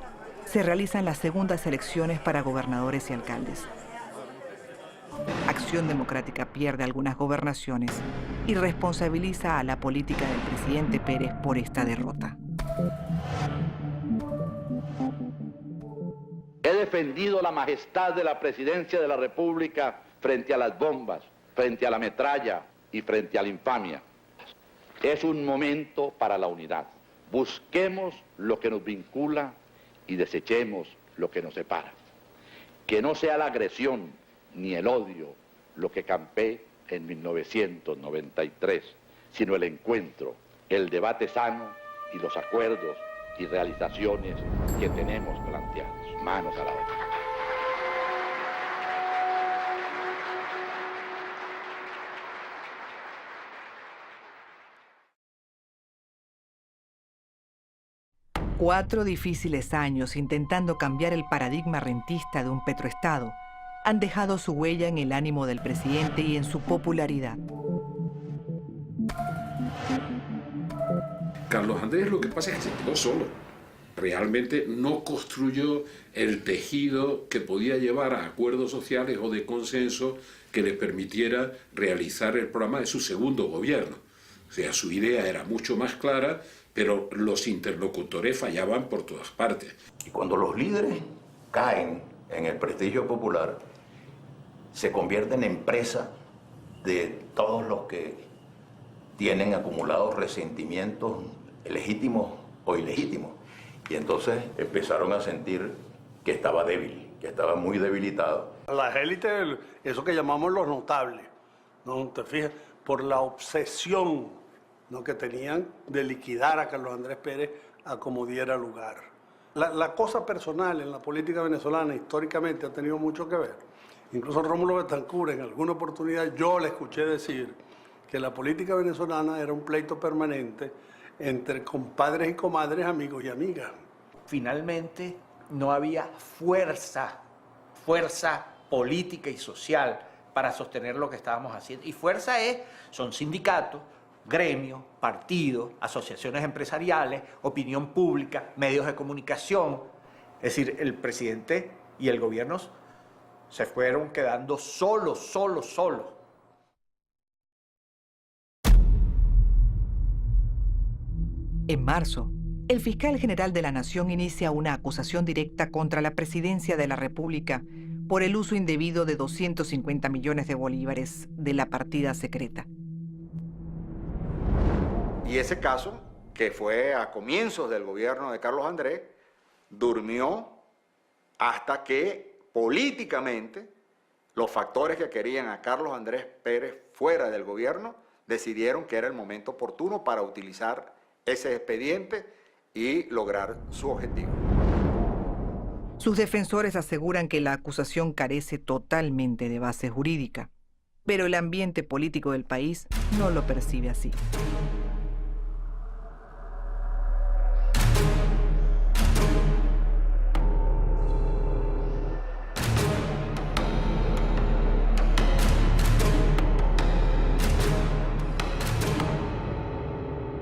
se realizan las segundas elecciones para gobernadores y alcaldes. Acción Democrática pierde algunas gobernaciones y responsabiliza a la política del presidente Pérez por esta derrota. He defendido la majestad de la presidencia de la República frente a las bombas, frente a la metralla y frente a la infamia. Es un momento para la unidad. Busquemos lo que nos vincula y desechemos lo que nos separa. Que no sea la agresión ni el odio lo que campé en 1993, sino el encuentro, el debate sano y los acuerdos y realizaciones que tenemos planteados. Manos a la obra. Cuatro difíciles años intentando cambiar el paradigma rentista de un petroestado han dejado su huella en el ánimo del presidente y en su popularidad. Carlos Andrés lo que pasa es que se quedó solo. Realmente no construyó el tejido que podía llevar a acuerdos sociales o de consenso que le permitiera realizar el programa de su segundo gobierno. O sea, su idea era mucho más clara, pero los interlocutores fallaban por todas partes. Y cuando los líderes caen en el prestigio popular, se convierten en presa de todos los que tienen acumulados resentimientos legítimos o ilegítimos. Y entonces empezaron a sentir que estaba débil, que estaba muy debilitado. Las élites, eso que llamamos los notables, ¿no? Te fijas, por la obsesión, ¿no?, que tenían de liquidar a Carlos Andrés Pérez a como diera lugar. La cosa personal en la política venezolana históricamente ha tenido mucho que ver. Incluso Rómulo Betancourt, en alguna oportunidad yo le escuché decir que la política venezolana era un pleito permanente entre compadres y comadres, amigos y amigas. Finalmente no había fuerza política y social para sostener lo que estábamos haciendo. Y fuerza son sindicatos, gremios, partidos, asociaciones empresariales, opinión pública, medios de comunicación. Es decir, el presidente y el gobierno se fueron quedando solos. En marzo, el fiscal general de la Nación inicia una acusación directa contra la presidencia de la República por el uso indebido de 250 millones de bolívares de la partida secreta. Y ese caso, que fue a comienzos del gobierno de Carlos Andrés, durmió hasta que políticamente los factores que querían a Carlos Andrés Pérez fuera del gobierno decidieron que era el momento oportuno para utilizar ese expediente y lograr su objetivo. Sus defensores aseguran que la acusación carece totalmente de base jurídica, pero el ambiente político del país no lo percibe así.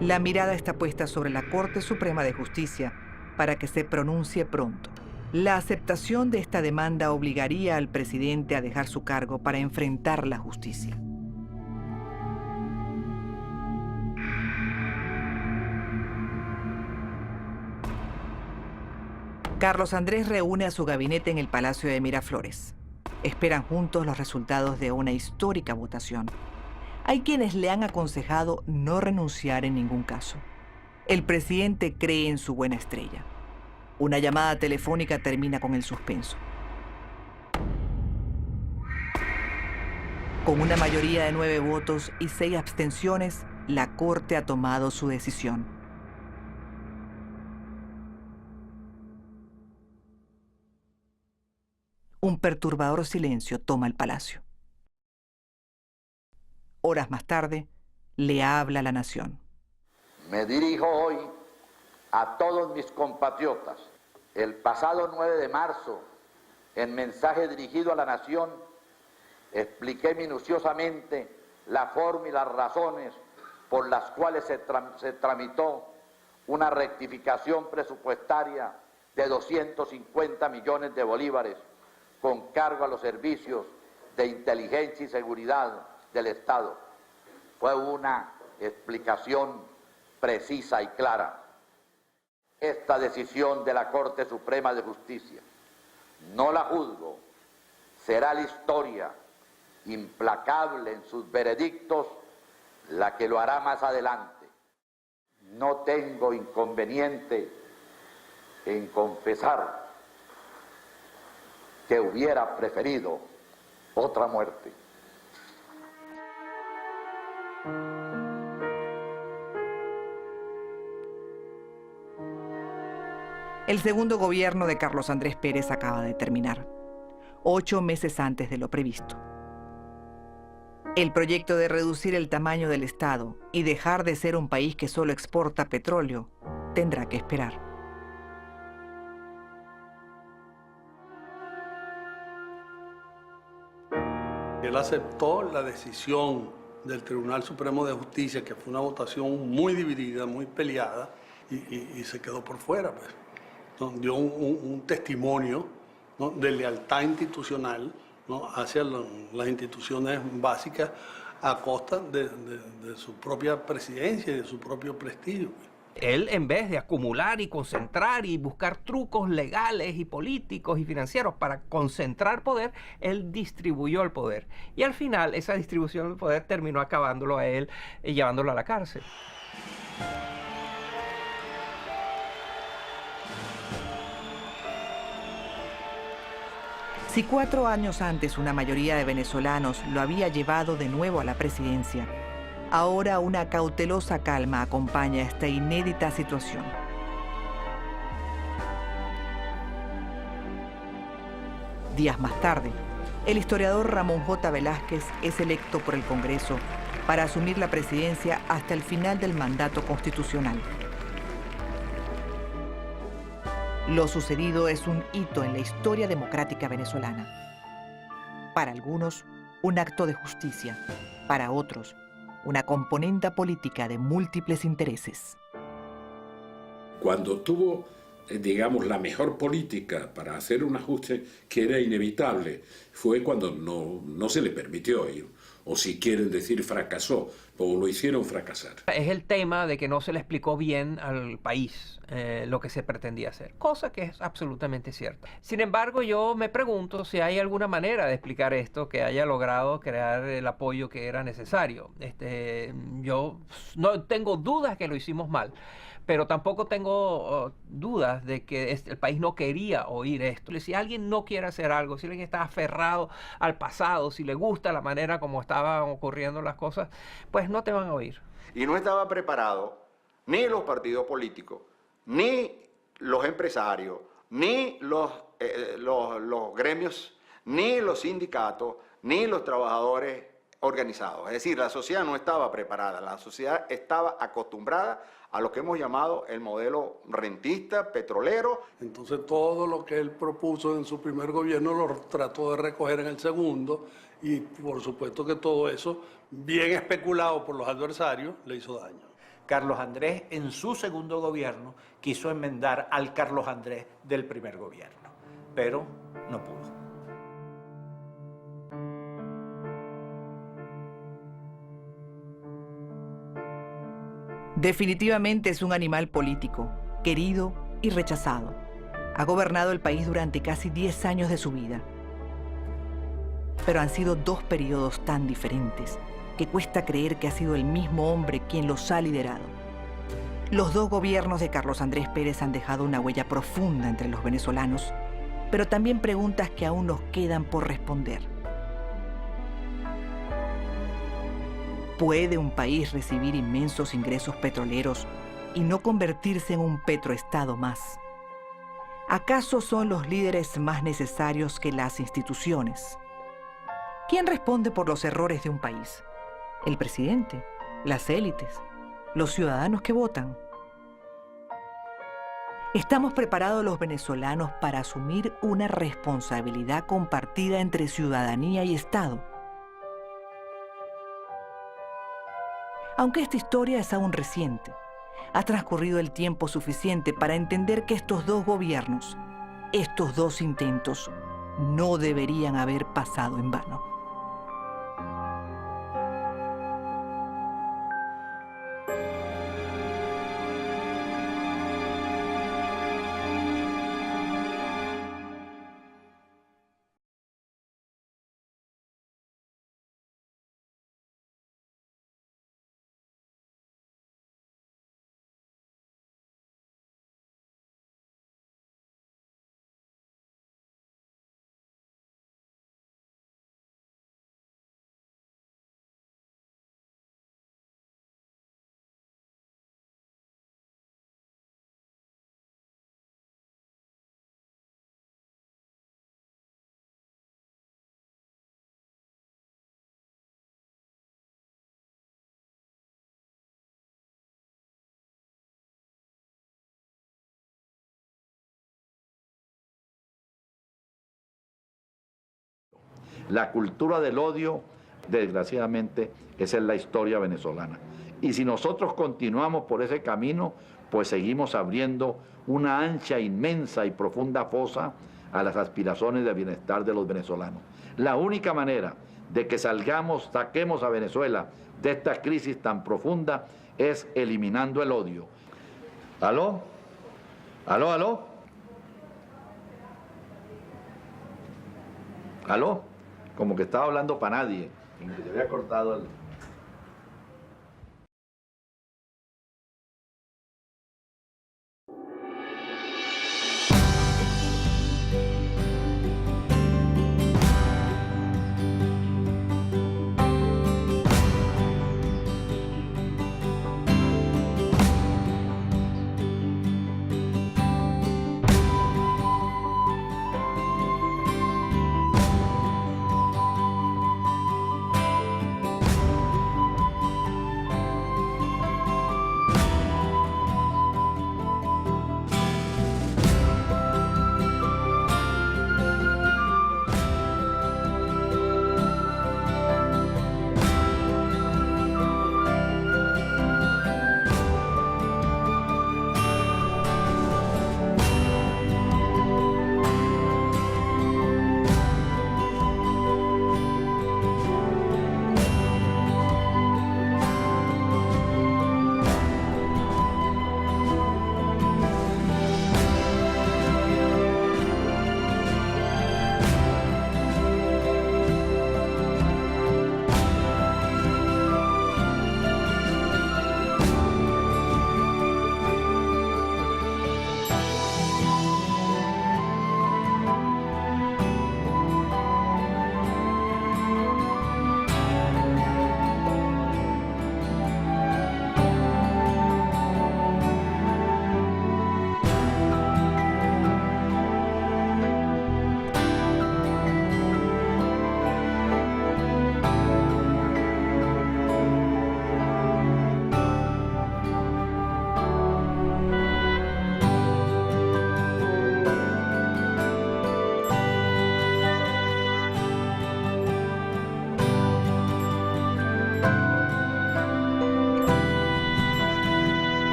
La mirada está puesta sobre la Corte Suprema de Justicia para que se pronuncie pronto. La aceptación de esta demanda obligaría al presidente a dejar su cargo para enfrentar la justicia. Carlos Andrés reúne a su gabinete en el Palacio de Miraflores. Esperan juntos los resultados de una histórica votación. Hay quienes le han aconsejado no renunciar en ningún caso. El presidente cree en su buena estrella. Una llamada telefónica termina con el suspenso. Con una mayoría de 9 votos y 6 abstenciones, la Corte ha tomado su decisión. Un perturbador silencio toma el palacio. Horas más tarde, le habla la nación. Me dirijo hoy a todos mis compatriotas. El pasado 9 de marzo, en mensaje dirigido a la nación, expliqué minuciosamente la forma y las razones por las cuales se tramitó una rectificación presupuestaria de 250 millones de bolívares con cargo a los servicios de inteligencia y seguridad del Estado. Fue una explicación precisa y clara. Esta decisión de la Corte Suprema de Justicia, no la juzgo, será la historia, implacable en sus veredictos, la que lo hará más adelante. No tengo inconveniente en confesar que hubiera preferido otra muerte. El segundo gobierno de Carlos Andrés Pérez acaba de terminar, 8 meses antes de lo previsto. El proyecto de reducir el tamaño del Estado y dejar de ser un país que solo exporta petróleo tendrá que esperar. Él aceptó la decisión del Tribunal Supremo de Justicia, que fue una votación muy dividida, muy peleada, y se quedó por fuera, pues. Dio un testimonio, ¿no?, de lealtad institucional, ¿no?, hacia las instituciones básicas a costa de su propia presidencia y de su propio prestigio. Él, en vez de acumular y concentrar y buscar trucos legales y políticos y financieros para concentrar poder, él distribuyó el poder. Y al final, esa distribución del poder terminó acabándolo a él y llevándolo a la cárcel. Si 4 años antes una mayoría de venezolanos lo había llevado de nuevo a la presidencia, ahora una cautelosa calma acompaña esta inédita situación. Días más tarde, el historiador Ramón J. Velázquez es electo por el Congreso para asumir la presidencia hasta el final del mandato constitucional. Lo sucedido es un hito en la historia democrática venezolana. Para algunos, un acto de justicia. Para otros, una componente política de múltiples intereses. Cuando tuvo, digamos, la mejor política para hacer un ajuste que era inevitable, fue cuando no se le permitió ir. O si quieren decir fracasó, o lo hicieron fracasar. Es el tema de que no se le explicó bien al país lo que se pretendía hacer, cosa que es absolutamente cierta. Sin embargo, yo me pregunto si hay alguna manera de explicar esto que haya logrado crear el apoyo que era necesario. Yo no tengo dudas que lo hicimos mal, pero tampoco tengo dudas de que el país no quería oír esto. Si alguien no quiere hacer algo, si alguien está aferrado al pasado, si le gusta la manera como estaban ocurriendo las cosas, pues no te van a oír. Y no estaba preparado ni los partidos políticos, ni los empresarios, ni los gremios, ni los sindicatos, ni los trabajadores organizados. Es decir, la sociedad no estaba preparada, la sociedad estaba acostumbrada a lo que hemos llamado el modelo rentista, petrolero. Entonces todo lo que él propuso en su primer gobierno lo trató de recoger en el segundo, y por supuesto que todo eso, bien especulado por los adversarios, le hizo daño. Carlos Andrés, en su segundo gobierno, quiso enmendar al Carlos Andrés del primer gobierno, pero no pudo. Definitivamente es un animal político, querido y rechazado. Ha gobernado el país durante casi 10 años de su vida. Pero han sido 2 periodos tan diferentes que cuesta creer que ha sido el mismo hombre quien los ha liderado. Los 2 gobiernos de Carlos Andrés Pérez han dejado una huella profunda entre los venezolanos, pero también preguntas que aún nos quedan por responder. ¿Puede un país recibir inmensos ingresos petroleros y no convertirse en un petroestado más? ¿Acaso son los líderes más necesarios que las instituciones? ¿Quién responde por los errores de un país? ¿El presidente? ¿Las élites? ¿Los ciudadanos que votan? ¿Estamos preparados los venezolanos para asumir una responsabilidad compartida entre ciudadanía y Estado? Aunque esta historia es aún reciente, ha transcurrido el tiempo suficiente para entender que estos dos gobiernos, estos dos intentos, no deberían haber pasado en vano. La cultura del odio, desgraciadamente, esa es la historia venezolana. Y si nosotros continuamos por ese camino, pues seguimos abriendo una ancha, inmensa y profunda fosa a las aspiraciones de bienestar de los venezolanos. La única manera de que saquemos a Venezuela de esta crisis tan profunda es eliminando el odio. ¿Aló? ¿Aló, aló? ¿Aló? Como que estaba hablando para nadie, como que se había cortado el...